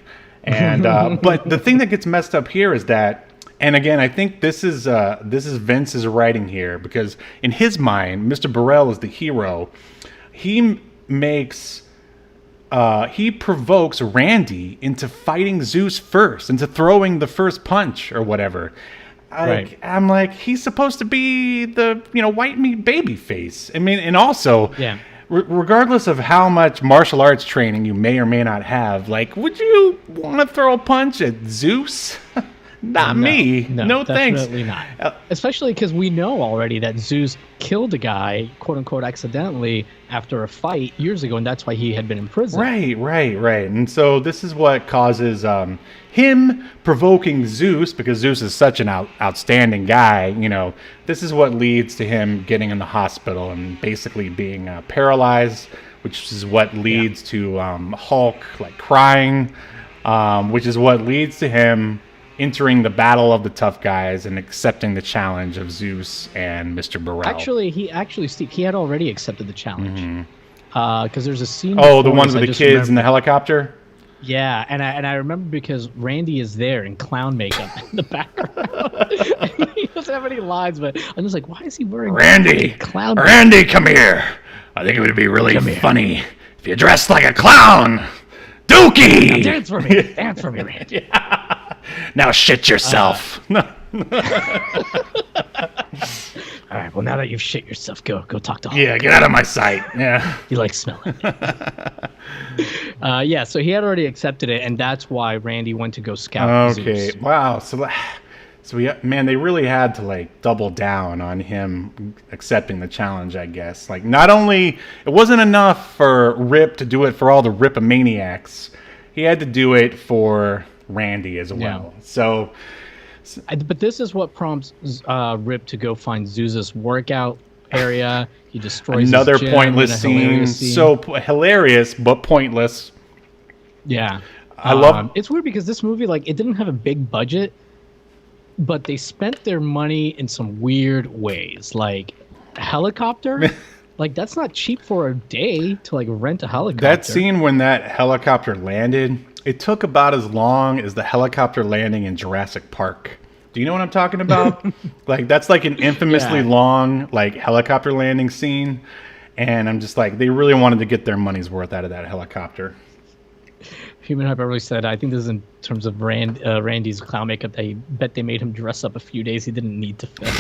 And but the thing that gets messed up here is that, and again, I think this is Vince's writing here, because in his mind, Mr. Burrell is the hero. He provokes Randy into fighting Zeus first, into throwing the first punch or whatever. I'm like, he's supposed to be the white meat baby face. I mean, and also, regardless of how much martial arts training you may or may not have, like, would you want to throw a punch at Zeus? Not me. No thanks. Definitely not. Especially because we know already that Zeus killed a guy, quote unquote, accidentally after a fight years ago, and that's why he had been in prison. Right. And so this is what causes him provoking Zeus, because Zeus is such an outstanding guy. This is what leads to him getting in the hospital and basically being paralyzed, which is what leads to Hulk like crying, which is what leads to him entering the battle of the tough guys and accepting the challenge of Zeus and Mr. Burrell. Steve, he had already accepted the challenge. Because there's a scene. Oh, the ones with the kids in the helicopter? Yeah, and I remember because Randy is there in clown makeup in the background. He doesn't have any lines, but I'm just like, why is he wearing clown makeup? Randy, come here. I think it would be really funny if you dressed like a clown. Dookie! Now dance for me. Dance for me, Randy. Now shit yourself. All right, well, now that you've shit yourself, go talk to Hulk. Yeah, get out of my sight. Yeah. You like smelling it. So he had already accepted it, and that's why Randy went to go scout Zeus. Wow. So they really had to like double down on him accepting the challenge, I guess. Like, not only it wasn't enough for Rip to do it for all the Ripomaniacs, he had to do it for Randy as well. So but this is what prompts Rip to go find Zeus's workout area. He destroys another his gym pointless scene. So hilarious but pointless. Yeah, I love it's weird because this movie, like, it didn't have a big budget, but they spent their money in some weird ways. Like a helicopter, like that's not cheap for a day to like rent a helicopter. That scene when that helicopter landed, it took about as long as the helicopter landing in Jurassic Park. Do you know what I'm talking about? Like, that's like an infamously long like helicopter landing scene, and I'm just like, they really wanted to get their money's worth out of that helicopter. Human Hyperbole said, I think this is in terms of Randy's clown makeup, that he bet they made him dress up a few days he didn't need to film.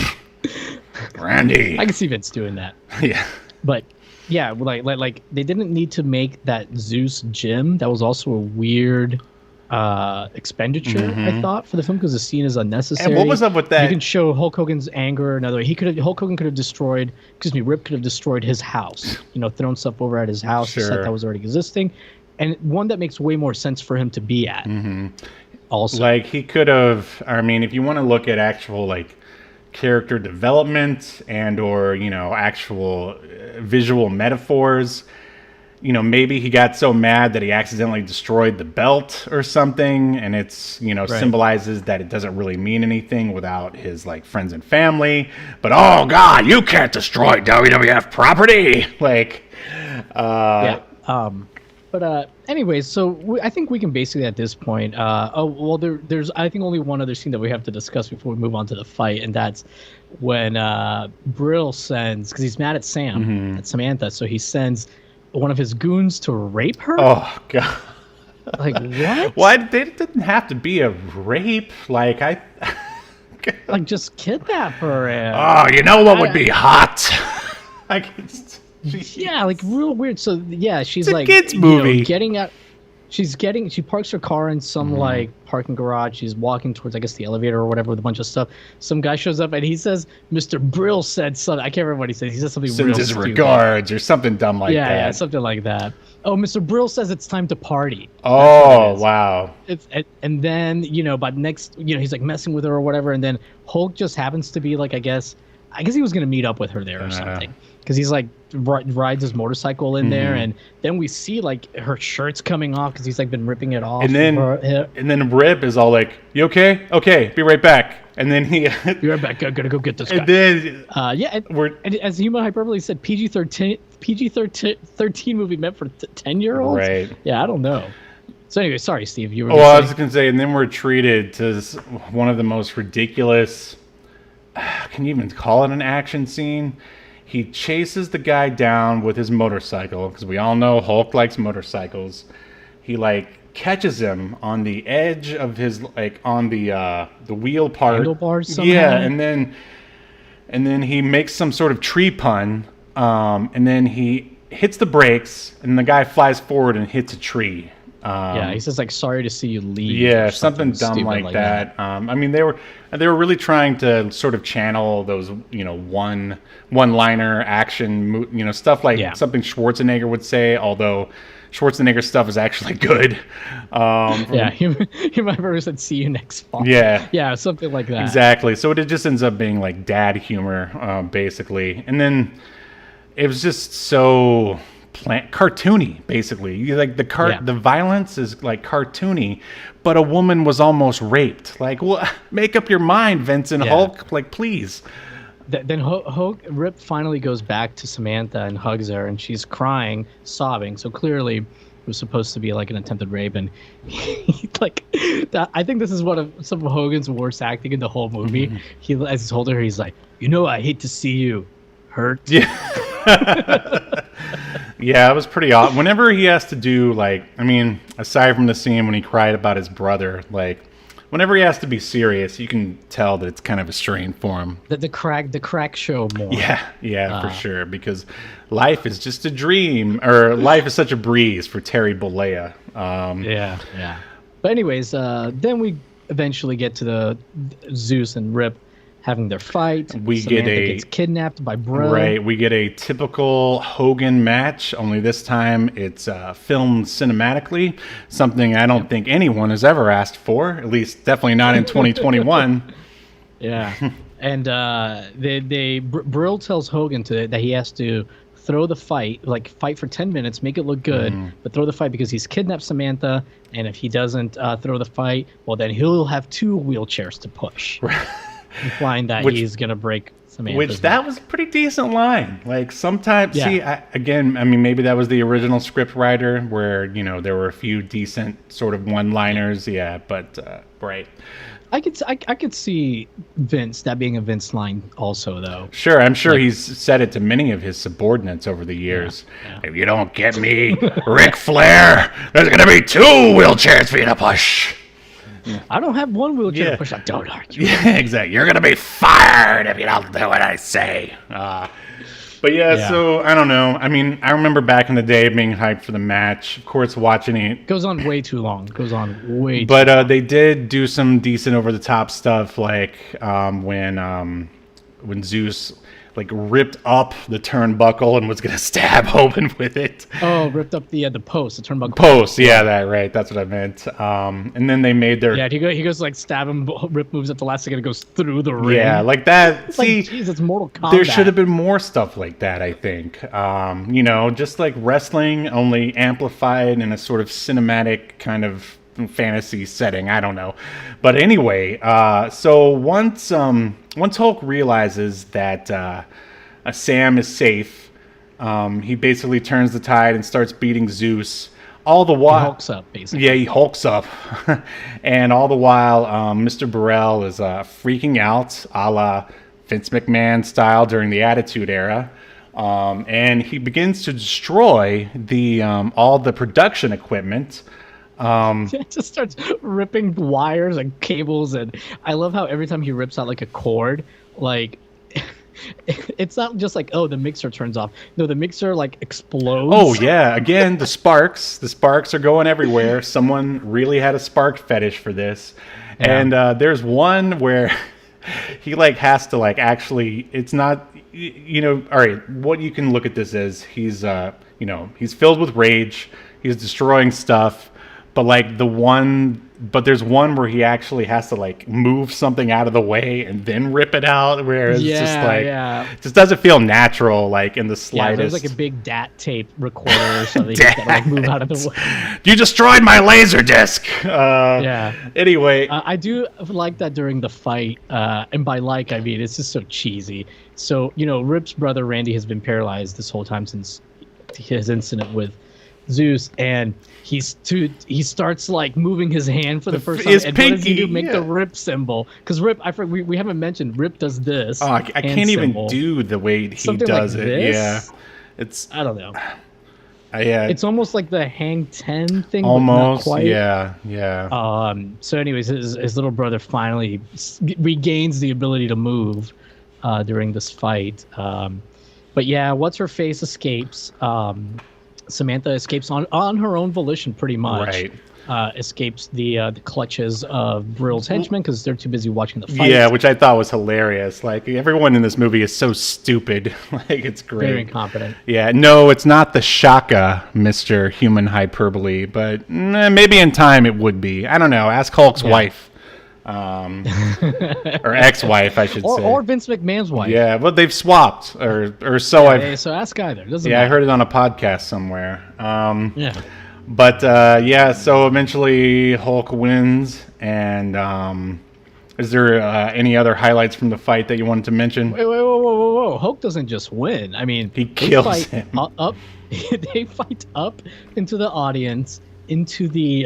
Randy. I can see Vince doing that. Yeah. But yeah, like they didn't need to make that Zeus gym. That was also a weird expenditure, I thought, for the film, because the scene is unnecessary. And what was up with that? You can show Hulk Hogan's anger another way. Hulk Hogan could have destroyed, Rip could have destroyed his house, thrown stuff over at his house, the set that was already existing. And one that makes way more sense for him to be at. Also, like, he could have, I mean, if you want to look at actual like character development and or actual visual metaphors, maybe he got so mad that he accidentally destroyed the belt or something, and it's symbolizes that it doesn't really mean anything without his like friends and family. But oh god, you can't destroy WWF property. Like But anyways, so I think we can basically at this point. There's I think only one other scene that we have to discuss before we move on to the fight, and that's when Brill sends, because he's mad at Sam, at Samantha, so he sends one of his goons to rape her. Oh god! Like, what? Why? It didn't have to be a rape. Like like, just kidnap her. Oh, you know what would be hot? Yeah, like real weird. So yeah, she's it's like a kids movie. getting at. She parks her car in some like parking garage. She's walking towards, I guess, the elevator or whatever with a bunch of stuff. Some guy shows up and he says, "Mr. Brill said something." I can't remember what he says. He says something real Sends his stupid. regards or something dumb like that. Yeah, something like that. Oh, Mr. Brill says it's time to party. Oh, wow. And then, but next, he's like messing with her or whatever. And then Hulk just happens to be like, I guess he was going to meet up with her there or something. Because he's like rides his motorcycle in there. And then we see like her shirt's coming off because he's like been ripping it off. And then Rip is all like, "You okay? Okay, be right back." And then he be right back. I'm gonna go get this guy. And then and as Human Hyperbole said, PG-13 movie meant for 10-year-olds. Right. Yeah, I don't know. So anyway, sorry, Steve. You were. Oh, I was gonna say, and then we're treated to one of the most ridiculous. Can you even call it an action scene? He chases the guy down with his motorcycle because we all know Hulk likes motorcycles. He like catches him on the edge of his on the wheel part. Handlebars somehow? Yeah, and then he makes some sort of tree pun, and then he hits the brakes, and the guy flies forward and hits a tree. Yeah, he says like, "Sorry to see you leave." Yeah, something dumb like that. I mean, they were really trying to sort of channel those, one-liner action, stuff like something Schwarzenegger would say. Although Schwarzenegger stuff is actually good. You might have said, "See you next fall." Yeah, something like that. Exactly. So it just ends up being like dad humor, basically, and then it was just so cartoony, basically. Like the violence is like cartoony, but a woman was almost raped. Like, well, make up your mind, Vincent Hulk. Like, please. Then Rip finally goes back to Samantha and hugs her, and she's crying, sobbing. So clearly, it was supposed to be like an attempted rape, and I think this is one of some of Hogan's worst acting in the whole movie. He, as he's holding her, he's like, "I hate to see you hurt." Yeah. Yeah, it was pretty odd. Whenever he has to do, aside from the scene when he cried about his brother, whenever he has to be serious, you can tell that it's kind of a strain for him. The crack show more. Yeah, for sure. Because life is just a dream, or life is such a breeze for Terry Bollea. Yeah. But anyways, then we eventually get to the Zeus and Rip having their fight. Samantha gets kidnapped by Bro. Right, we get a typical Hogan match, only this time it's filmed cinematically, something I don't think anyone has ever asked for, at least definitely not in 2021. Yeah, and Brill tells Hogan that he has to throw the fight, fight for 10 minutes, make it look good, but throw the fight because he's kidnapped Samantha, and if he doesn't throw the fight, well, then he'll have 2 wheelchairs to push. Implying that he's going to break Samantha's that was a pretty decent line. Sometimes, maybe that was the original script writer where, there were a few decent sort of one-liners. Yeah, but, right. I could see that being a Vince line also, though. Sure, I'm sure he's said it to many of his subordinates over the years. Yeah. If you don't get me, Ric Flair, there's going to be 2 wheelchairs for you to push. Yeah. I don't have 1 wheelchair to push. I don't argue. Yeah, exactly. You're going to be fired if you don't do what I say. So I don't know. I mean, I remember back in the day being hyped for the match. Of course, watching it. Goes on way too long. But they did do some decent over-the-top stuff, when Zeus ripped up the turnbuckle and was gonna stab Hogan with it. Oh, ripped up the post, the turnbuckle post. Yeah, that's what I meant. And then they made their he goes stab him. Rip moves at the last second, it goes through the ring. Yeah, like that. It's it's Mortal Kombat. There should have been more stuff like that. I think. Just like wrestling, only amplified in a sort of cinematic kind of fantasy setting. I don't know, but anyway, so once Hulk realizes that Sam is safe, he basically turns the tide and starts beating Zeus. All the while, he hulks up, basically. Yeah, he hulks up, and all the while, Mr. Burrell is freaking out, a la Vince McMahon style during the Attitude Era. And he begins to destroy all the production equipment. It just starts ripping wires and cables, and I love how every time he rips out a cord, it's not just like, oh, the mixer turns off. No, the mixer like explodes. Oh yeah, again, the sparks are going everywhere. Someone really had a spark fetish for this. Yeah. And there's one where he like has to like actually, it's not, all right, what you can look at this as, he's he's filled with rage, he's destroying stuff, but there's one where he actually has to like move something out of the way and then rip it out, whereas it's just like, it just doesn't feel natural, like in the slightest. Yeah, there's like a big DAT tape recorder or something. You just gotta, like, move out of the way. You destroyed my laser disc. Yeah. Anyway, I do like that during the fight, and by like I mean it's just so cheesy. So Rip's brother Randy has been paralyzed this whole time since his incident with Zeus, and he starts like moving his hand for the first time. And pinky, what does he do? Make the Rip symbol. Because Rip, we haven't mentioned, Rip does this. I can't even do the way he Something does like it. this? Yeah, I don't know. Yeah, It's almost like the hang 10 thing, almost. but not quite. Yeah. So anyways, his little brother finally regains the ability to move during this fight. But yeah, what's her face escapes. Samantha escapes on her own volition, pretty much. Right. Escapes the clutches of Brill's henchmen because they're too busy watching the fight. Yeah, which I thought was hilarious. Like, everyone in this movie is so stupid. Like, it's great. Very incompetent. Yeah, no, it's not the Shaka, Mr. Human Hyperbole, but maybe in time it would be. I don't know. Ask Hulk's wife. Or ex-wife, I should say. Or Vince McMahon's wife. Yeah, well, they've swapped, or so I've... So ask either. Doesn't Yeah, matter. I heard it on a podcast somewhere. Yeah. But so eventually Hulk wins, and is there any other highlights from the fight that you wanted to mention? Whoa. Hulk doesn't just win. I mean, He kills they him. fight up. They fight up into the audience, into the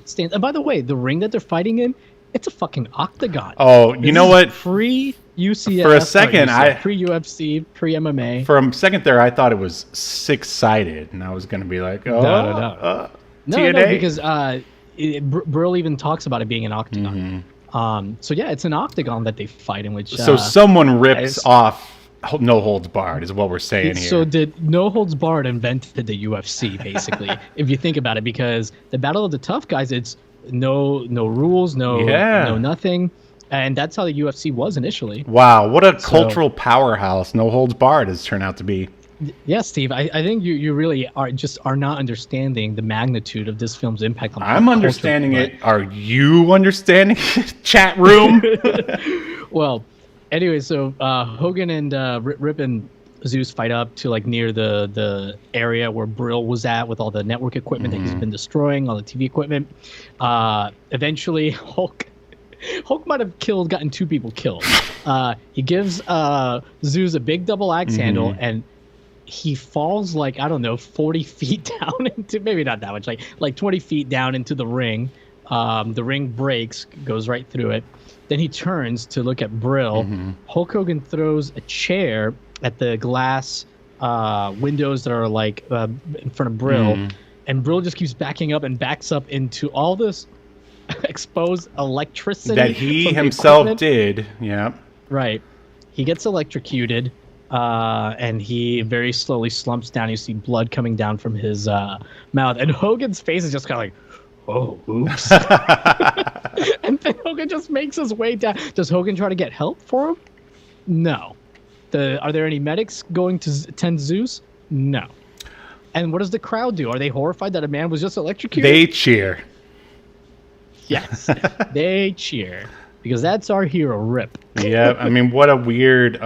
stands. And by the way, the ring that they're fighting in, it's a fucking octagon. Oh, you know what? Pre UCF. For a second, pre UFC, pre MMA. For a second there, I thought it was six-sided, and I was going to be like, No, TNA? because Brill even talks about it being an octagon. So yeah, it's an octagon that they fight in, which So someone rips off No Holds Barred, is what we're saying here. So did No Holds Barred invented the UFC, basically, if you think about it, because the Battle of the Tough Guys, it's no rules, no nothing. And that's how the UFC was initially. Wow, what a cultural powerhouse No Holds Barred has turned out to be. Yeah, Steve, I think you really are not understanding the magnitude of this film's impact on I'm culture, understanding it. Are you understanding it, chat room? Well, anyway, so Hogan and Rip and Zeus fight up to like near the area where Brill was at with all the network equipment that he's been destroying, all the TV equipment. Eventually, Hulk might have gotten two people killed. He gives Zeus a big double axe handle, and he falls like, I don't know, 40 feet down into, maybe not that much, like 20 feet down into the ring. The ring breaks, goes right through it. Then he turns to look at Brill. Hulk Hogan throws a chair at the glass windows that are like in front of Brill, and Brill just keeps backing up and backs up into all this exposed electricity that he from the himself equipment. did. Yeah. Right. He gets electrocuted, and he very slowly slumps down. You see blood coming down from his mouth, and Hogan's face is just kind of like, oh, oops. And then Hogan just makes his way down. Does Hogan try to get help for him? No. Are there any medics going to tend Zeus? No. And what does the crowd do? Are they horrified that a man was just electrocuted? They cheer. Yes. They cheer. Because that's our hero, Rip. Yeah, I mean, what a weird,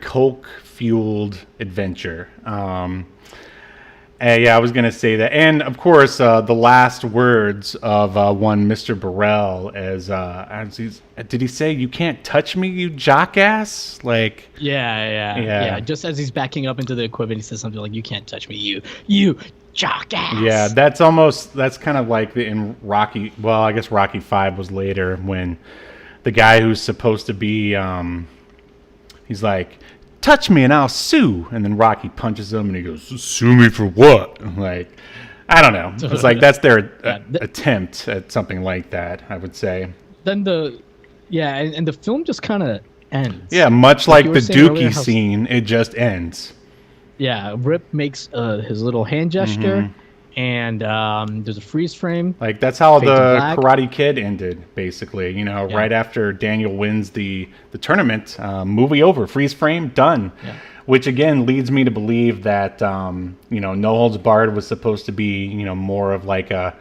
Coke-fueled adventure. Yeah, I was going to say that. And, of course, the last words of one Mr. Burrell did he say, "You can't touch me, you jockass"? Like, Yeah. Just as he's backing up into the equipment, he says something like, "You can't touch me, you jockass." yeah, that's kind of like in Rocky. Well, I guess Rocky 5 was later, when the guy who's supposed to be, he's like, "Touch me and I'll sue," and then Rocky punches him and he goes, "Sue me for what?" Like, I don't know. It's like that's their attempt at something like that, I would say. Then and the film just kind of ends. Yeah, much like you the were saying earlier, Dookie scene, it just ends. Yeah, Rip makes his little hand gesture, and there's a freeze frame. Like, that's how Fade to the black. Karate Kid ended, basically. You know, right after Daniel wins the tournament, movie over, freeze frame, done. Yeah. Which, again, leads me to believe that, you know, No Holds Barred was supposed to be, you know, more of like a,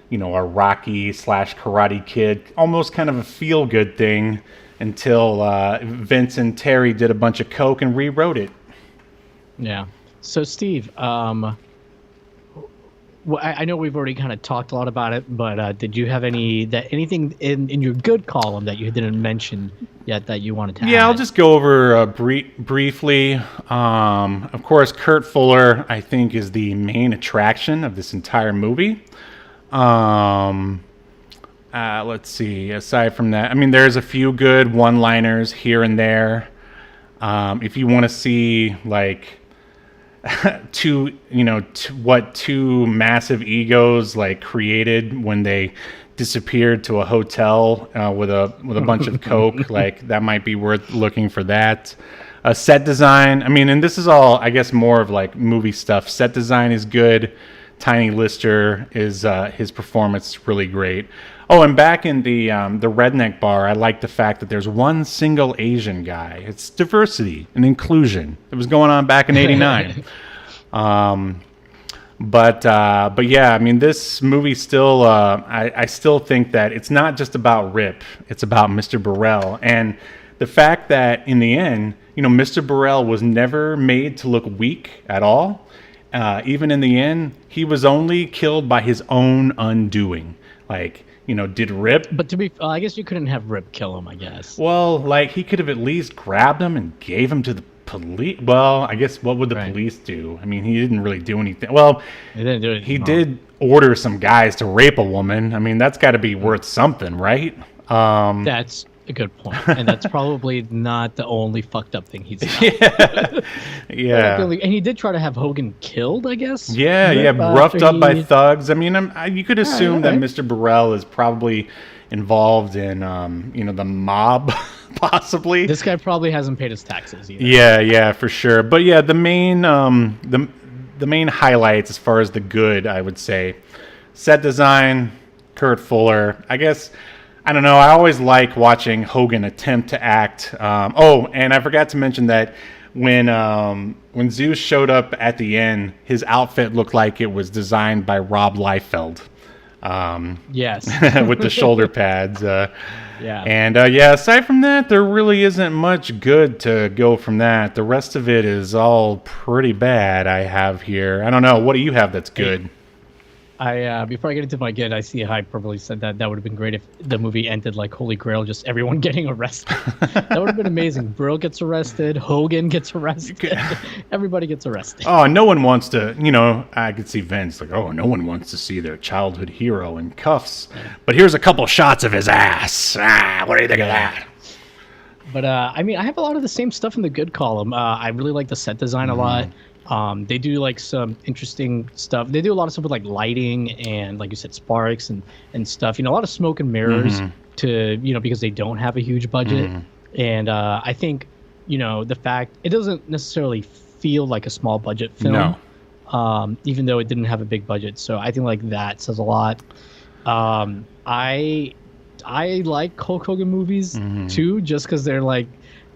you know, a Rocky / Karate Kid, almost kind of a feel-good thing until Vince and Terry did a bunch of coke and rewrote it. Yeah. So, Steve, well, I know we've already kind of talked a lot about it, but did you have anything in your good column that you didn't mention yet that you wanted to add? Yeah, I'll just go over briefly. Of course, Kurt Fuller, I think, is the main attraction of this entire movie. Let's see. Aside from that, I mean, there's a few good one-liners here and there. If you want to see, like, two massive egos like created when they disappeared to a hotel with a bunch of coke, like, that might be worth looking for that. Set design, I mean, and this is all, I guess, more of like movie stuff. Set design is good. Tiny Lister is his performance is really great. Oh, and back in the redneck bar, I like the fact that there's one single Asian guy. It's diversity and inclusion. It was going on back in '89. But yeah, I mean, this movie still, I still think that it's not just about Rip. It's about Mr. Burrell. And the fact that in the end, you know, Mr. Burrell was never made to look weak at all. Even in the end, he was only killed by his own undoing. Like, you know, did Rip... But I guess you couldn't have Rip kill him, I guess. Well, like, he could have at least grabbed him and gave him to the police. Well, I guess what would the police do? I mean, he didn't really do anything. Well, he did order some guys to rape a woman. I mean, that's got to be worth something, right? That's a good point. And that's probably not the only fucked up thing he's done. Yeah. And he did try to have Hogan killed, I guess. Yeah, roughed up by thugs. I mean, you could assume that Mr. Burrell is probably involved in, you know, the mob, possibly. This guy probably hasn't paid his taxes either. Yeah, for sure. But yeah, the main highlights as far as the good, I would say, set design, Kurt Fuller. I guess, I don't know, I always like watching Hogan attempt to act. Oh, and I forgot to mention that when Zeus showed up at the end, his outfit looked like it was designed by Rob Liefeld. Yes. With the shoulder pads. Yeah. And aside from that, there really isn't much good to go from that. The rest of it is all pretty bad, I have here. I don't know. What do you have that's good? Before I get into my good, I see Hyperbole said that would have been great if the movie ended like Holy Grail, just everyone getting arrested. That would have been amazing. Brill gets arrested, Hogan gets arrested, everybody gets arrested. Oh, no one wants to, you know, I could see Vince like, oh, no one wants to see their childhood hero in cuffs. But here's a couple shots of his ass. What do you think of that? But, I mean, I have a lot of the same stuff in the good column. I really like the set design a lot. They do like some interesting stuff. They do a lot of stuff with like lighting and, like you said, sparks and stuff. You know, a lot of smoke and mirrors to, you know, because they don't have a huge budget. And I think, you know, the fact it doesn't necessarily feel like a small budget film, even though it didn't have a big budget. So I think like that says a lot. I like Hulk Hogan movies too, just because they're like,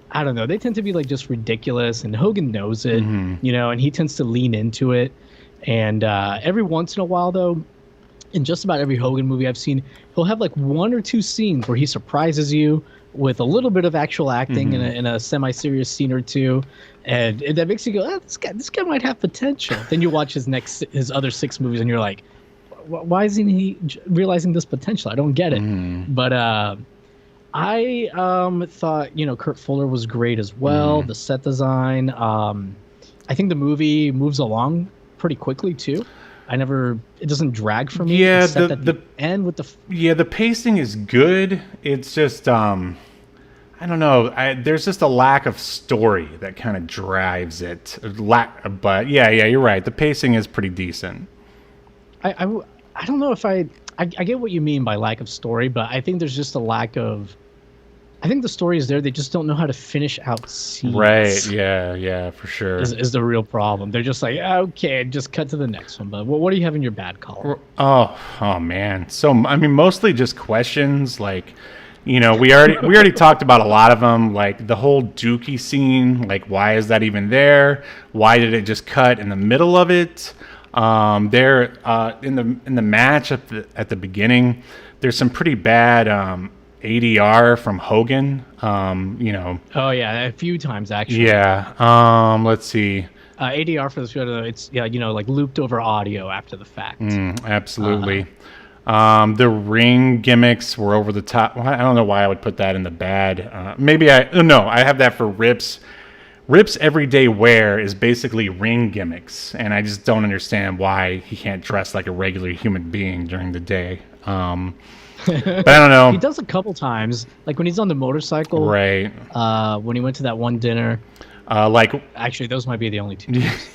I don't know, they tend to be like just ridiculous, and Hogan knows it, you know, and he tends to lean into it. And every once in a while, though, in just about every Hogan movie I've seen, he'll have like one or two scenes where he surprises you with a little bit of actual acting in a semi-serious scene or two, and that makes you go, oh, this guy might have potential. Then you watch his other 6 movies, and you're like, why isn't he realizing this potential? I don't get it. But I thought, you know, Kurt Fuller was great as well. The set design. I think the movie moves along pretty quickly too. It doesn't drag for me. Yeah, except at the end with the pacing is good. It's just I don't know. There's just a lack of story that kind of drives it. But yeah, you're right. The pacing is pretty decent. I don't know if I get what you mean by lack of story, but I think there's just a lack of I think the story is there. They just don't know how to finish out scenes. Right. Yeah, for sure. Is the real problem. They're just like, okay, just cut to the next one. But what do you have in your bad column? Oh man. So I mean, mostly just questions. Like, we already talked about a lot of them. Like the whole Dookie scene. Like, why is that even there? Why did it just cut in the middle of it? There in the match at the beginning, there's some pretty bad ADR from Hogan. Oh yeah, a few times actually. Yeah. Let's see. ADR for the show, it's like looped over audio after the fact. Absolutely. The ring gimmicks were over the top. Well, I don't know why I would put that in the bad. I have that for Rips. Rip's everyday wear is basically ring gimmicks, and I just don't understand why he can't dress like a regular human being during the day. But I don't know. He does a couple times, like when he's on the motorcycle. Right. When he went to that one dinner. Actually, those might be the only two times.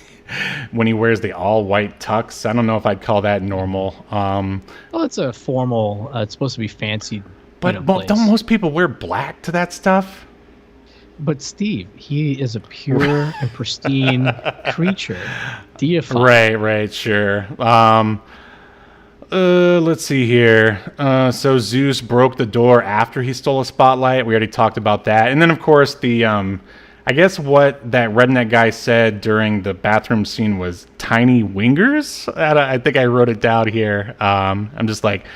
When he wears the all-white tux, I don't know if I'd call that normal. Well, it's a formal. It's supposed to be fancy. But don't most people wear black to that stuff? But Steve, he is a pure and pristine creature, deified. Right, sure. Let's see here. So Zeus broke the door after he stole a spotlight. We already talked about that. And then, of course, I guess what that redneck guy said during the bathroom scene was tiny wingers. I think I wrote it down here. I'm just like,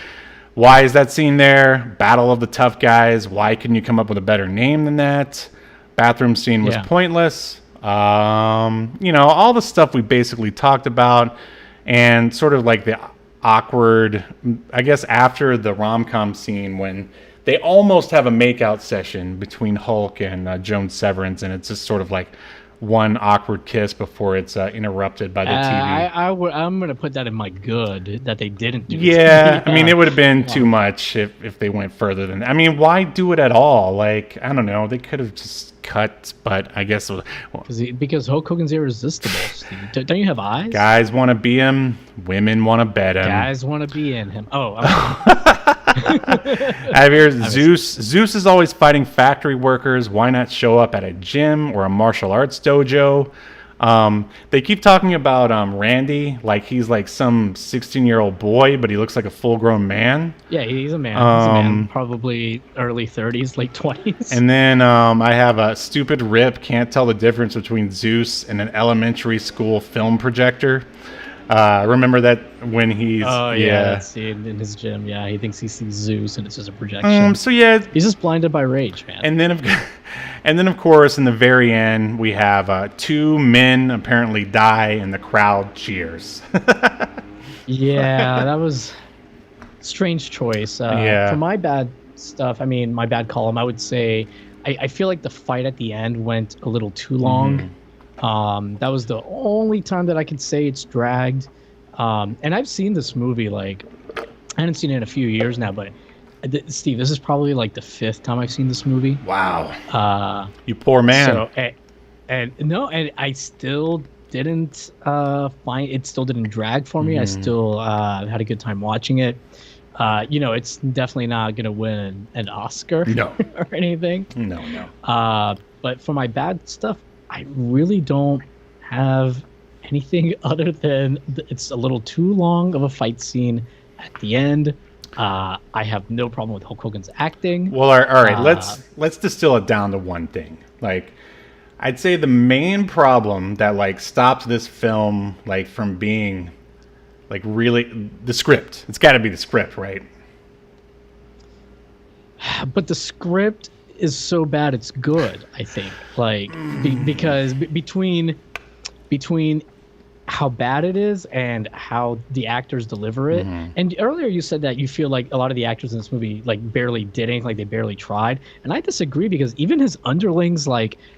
why is that scene there? Battle of the tough guys. Why couldn't you come up with a better name than that? Bathroom scene was pointless. All the stuff we basically talked about, and sort of like the awkward, I guess, after the rom-com scene when they almost have a makeout session between Hulk and Joan Severance, and it's just sort of like one awkward kiss before it's interrupted by the TV. I'm going to put that in my good that they didn't do. Yeah, I mean, it would have been too much if they went further than that. I mean, why do it at all? Like, I don't know. They could have just cut, but I guess... Because Hulk Hogan's irresistible, Steve. Don't you have eyes? Guys want to be him. Women want to bet him. Guys want to be in him. Oh, I have here Zeus. Zeus is always fighting factory workers. Why not show up at a gym or a martial arts dojo? They keep talking about Randy like he's like some 16-year-old boy, but he looks like a full-grown man. Yeah, he's a man. He's a man, probably early 30s, late 20s. And then I have a stupid Rip can't tell the difference between Zeus and an elementary school film projector. Remember that when he's... Oh, yeah. That's seen in his gym. Yeah, he thinks he sees Zeus and it's just a projection. So, yeah. He's just blinded by rage, man. And then, of course, in the very end, we have two men apparently die and the crowd cheers. Yeah, that was a strange choice. For my bad stuff, my bad column, I would say I feel like the fight at the end went a little too long. That was the only time that I could say it's dragged. And I've seen this movie, I haven't seen it in a few years now, but Steve, this is probably like the 5th time I've seen this movie. Wow. You poor man. So, and I still didn't find it. Still didn't drag for me. I still had a good time watching it. It's definitely not gonna win an Oscar or anything. No. But for my bad stuff, I really don't have anything other than it's a little too long of a fight scene at the end. I have no problem with Hulk Hogan's acting. Well, all right. Let's distill it down to one thing. Like, I'd say the main problem that stops this film from being really the script. It's got to be the script, right? But the script is so bad it's good, I think. Because between how bad it is and how the actors deliver it. And earlier you said that you feel like a lot of the actors in this movie barely did anything, they barely tried. And I disagree, because even his underlings,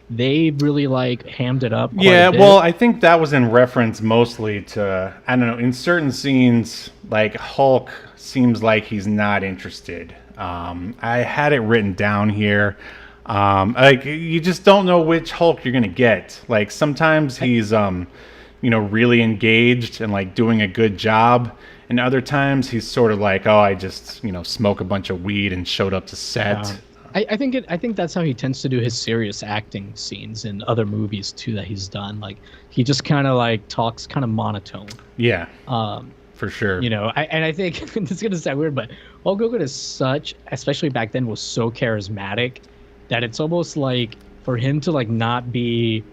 they really hammed it up quite a bit. Well, I think that was in reference mostly to, I don't know, in certain scenes, Hulk seems like he's not interested. I had it written down here. You just don't know which Hulk you're gonna get. Sometimes he's really engaged and doing a good job, and other times he's sort of I just smoke a bunch of weed and showed up to set. I think that's how he tends to do his serious acting scenes in other movies too that he's done. Like he just kind of like talks kind of monotone. Yeah. For sure. You know, and I think it's gonna sound weird, but Hulk Hogan is such, especially back then, was so charismatic that it's almost like for him to like not be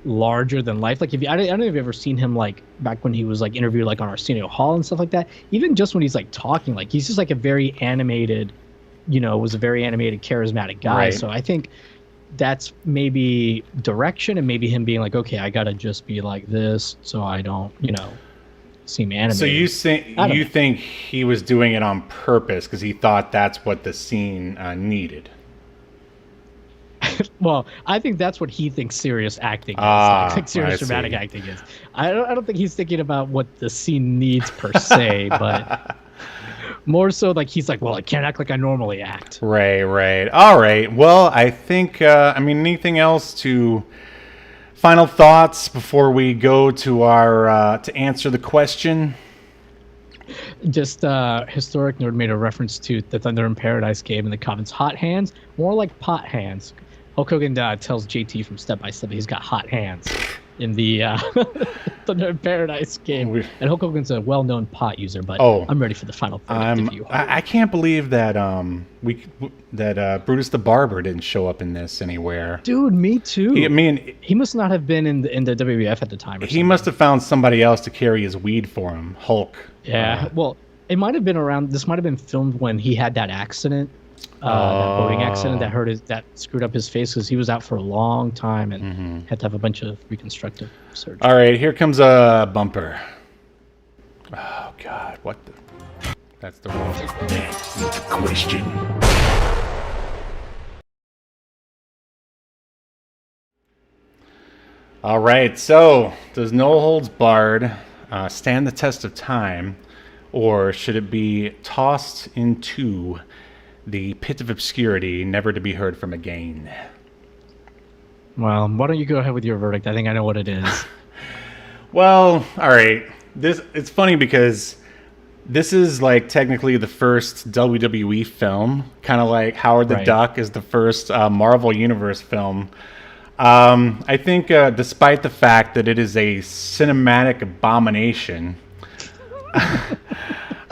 larger than life. Like if you, I don't know if you've ever seen him like back when he was like interviewed like on Arsenio Hall and stuff like that. Even just when he's like talking, like he's just like a very animated, you know, was a very animated, charismatic guy. Right. So I think that's maybe direction and maybe him being like, okay, I gotta just be like this so I don't, you know, seem animated. So you think he was doing it on purpose because he thought that's what the scene needed? Well, I think that's what he thinks serious acting is. Like serious dramatic acting is. I don't think he's thinking about what the scene needs per se, but more so like he's like, well, I can't act like I normally act. Right. All right. Well, I think, I mean, anything else to final thoughts before we go to our, to answer the question? Just Historic Nerd made a reference to the Thunder in Paradise game in the comments. Hot hands, more like pot hands. Hulk Hogan tells JT from Step by Step that he's got hot hands in the Thunder in Paradise game. And Hulk Hogan's a well-known pot user, but I'm ready for the final verdict if you are. I can't believe that Brutus the Barber didn't show up in this anywhere. Dude, me too. He must not have been in the WWF at the time. He must have found somebody else to carry his weed for him. Hulk. Yeah. Well, it might have been around. This might have been filmed when he had that accident. That boating accident that screwed up his face because he was out for a long time and had to have a bunch of reconstructive surgery. All right, here comes a bumper. Oh God, what the? That's the wrong. That's the question. All right, so does No Holds Barred stand the test of time, or should it be tossed into the pit of obscurity, never to be heard from again? Well, why don't you go ahead with your verdict? I think I know what it is. Well, all right. It's funny because this is like technically the first WWE film, kind of like Howard the Duck is the first Marvel Universe film. I think despite the fact that it is a cinematic abomination,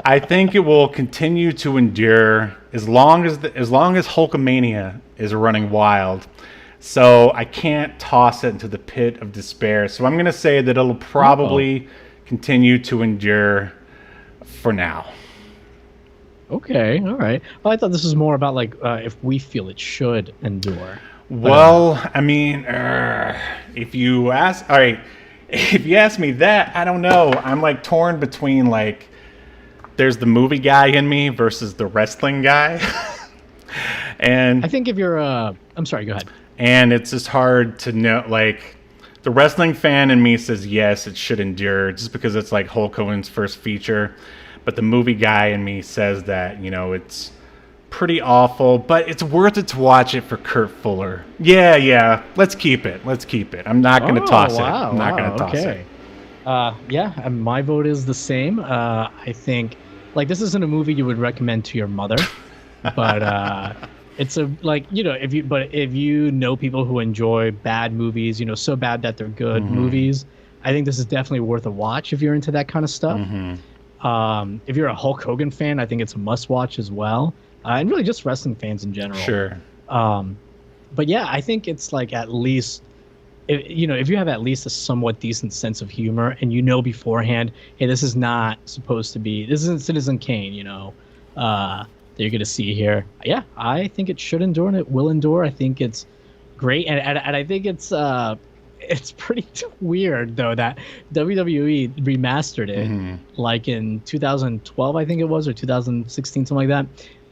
I think it will continue to endure as long as Hulkamania is running wild. So I can't toss it into the pit of despair. So I'm going to say that it'll probably continue to endure for now. Okay, all right. Well, I thought this was more about like if we feel it should endure. Well, I mean, if you ask me that, I don't know. I'm like torn between like there's the movie guy in me versus the wrestling guy. And I think if you're I'm sorry, go ahead. And it's just hard to know, like the wrestling fan in me says yes, it should endure just because it's like Hulk Hogan's first feature. But the movie guy in me says that, you know, it's pretty awful, but it's worth it to watch it for Kurt Fuller. Yeah, let's keep it. I'm not going to toss it. I'm not going to toss it. Yeah, my vote is the same. I think like this isn't a movie you would recommend to your mother, but it's a like, you know, if you know people who enjoy bad movies, you know, so bad that they're good movies, I think this is definitely worth a watch if you're into that kind of stuff. If you're a Hulk Hogan fan, I think it's a must watch as well. And really just wrestling fans in general. Sure. But yeah, I think it's like at least, if you have at least a somewhat decent sense of humor and you know beforehand, hey, this isn't Citizen Kane, you know, that you're going to see here. Yeah, I think it should endure and it will endure. I think it's great. And I think it's pretty weird, though, that WWE remastered it like in 2012, I think it was, or 2016, something like that.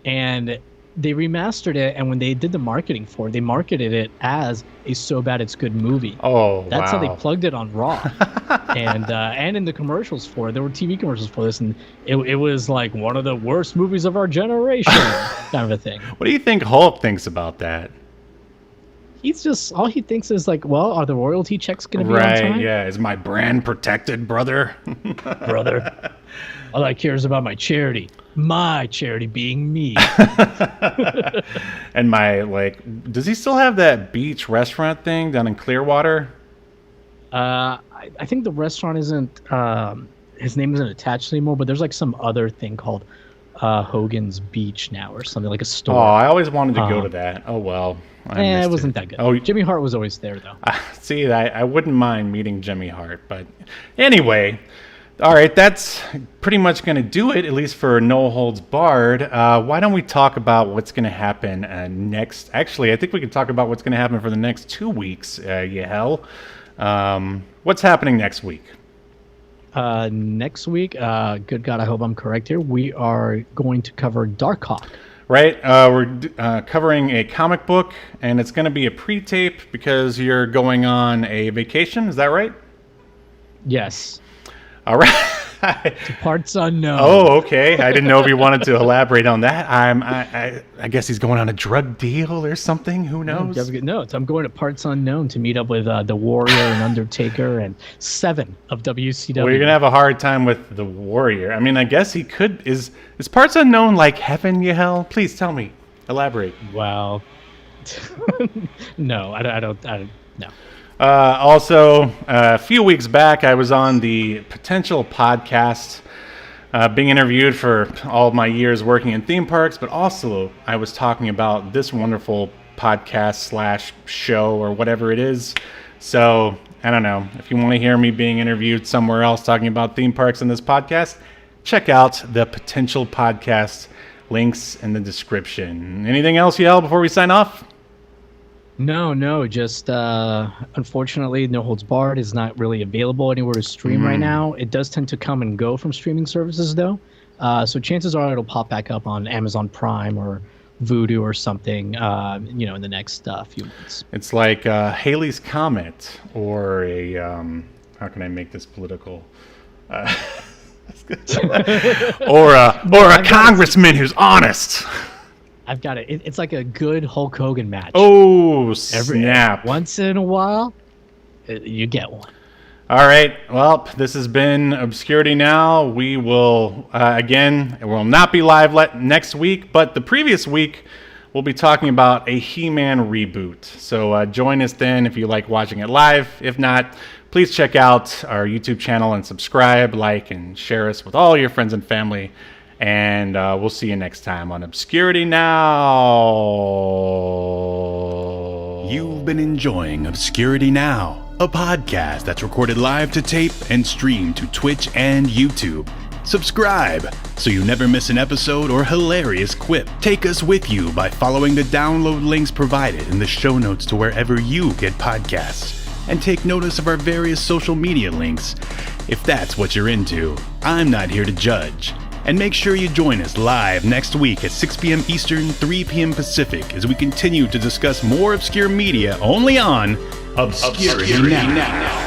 And they remastered it, and when they did the marketing for it, they marketed it as a so bad it's good movie. Oh, that's how they plugged it on Raw, and in the commercials for it, there were TV commercials for this, and it was like one of the worst movies of our generation, kind of a thing. What do you think Hulk thinks about that? He's just all he thinks is like, well, are the royalty checks going to be on time? Right? Yeah, is my brand protected, brother? Brother, all I care is about my charity. My charity being me. And does he still have that beach restaurant thing down in Clearwater? I think the restaurant isn't, his name isn't attached anymore, but there's like some other thing called Hogan's Beach now or something, like a store. Oh, I always wanted to go to that. Oh, well. It wasn't that good. Oh, Jimmy Hart was always there, though. see, I wouldn't mind meeting Jimmy Hart. But anyway, all right, that's pretty much going to do it, at least for No Holds Barred. Why don't we talk about what's going to happen next? Actually, I think we can talk about what's going to happen for the next 2 weeks, Yahel. What's happening next week? Next week, good God, I hope I'm correct here, we are going to cover Darkhawk. Right, we're covering a comic book, and it's going to be a pre-tape because you're going on a vacation. Is that right? Yes. All right. To parts unknown. Oh, okay. I didn't know if you wanted to elaborate on that. I guess he's going on a drug deal or something. Who knows? No, I'm going to parts unknown to meet up with the Warrior and Undertaker and 7 of WCW. Well, you're gonna have a hard time with the Warrior. I mean, I guess he could. Is parts unknown like heaven, Yahel? Please tell me. Elaborate. Well, no, I don't. No. Also, a few weeks back, I was on the Potential podcast, being interviewed for all of my years working in theme parks, but also I was talking about this wonderful podcast / show or whatever it is. So, I don't know. If you want to hear me being interviewed somewhere else talking about theme parks in this podcast, check out the Potential podcast. Links in the description. Anything else, Yahel, before we sign off? No, just unfortunately, No Holds Barred is not really available anywhere to stream right now. It does tend to come and go from streaming services, though. So chances are it'll pop back up on Amazon Prime or Vudu or something, in the next few months. It's like Halley's Comet or a, how can I make this political? or a congressman who's honest. I've got it. It's like a good Hulk Hogan match. Oh, snap. Once in a while, you get one. All right. Well, this has been Obscurity Now. We will, it will not be live next week, but the previous week, we'll be talking about a He-Man reboot. So join us then if you like watching it live. If not, please check out our YouTube channel and subscribe, like, and share us with all your friends and family. And we'll see you next time on Obscurity Now. You've been enjoying Obscurity Now, a podcast that's recorded live to tape and streamed to Twitch and YouTube. Subscribe so you never miss an episode or hilarious quip. Take us with you by following the download links provided in the show notes to wherever you get podcasts. And take notice of our various social media links if that's what you're into. I'm not here to judge. And make sure you join us live next week at 6 p.m. Eastern, 3 p.m. Pacific as we continue to discuss more obscure media only on Obscurity Now.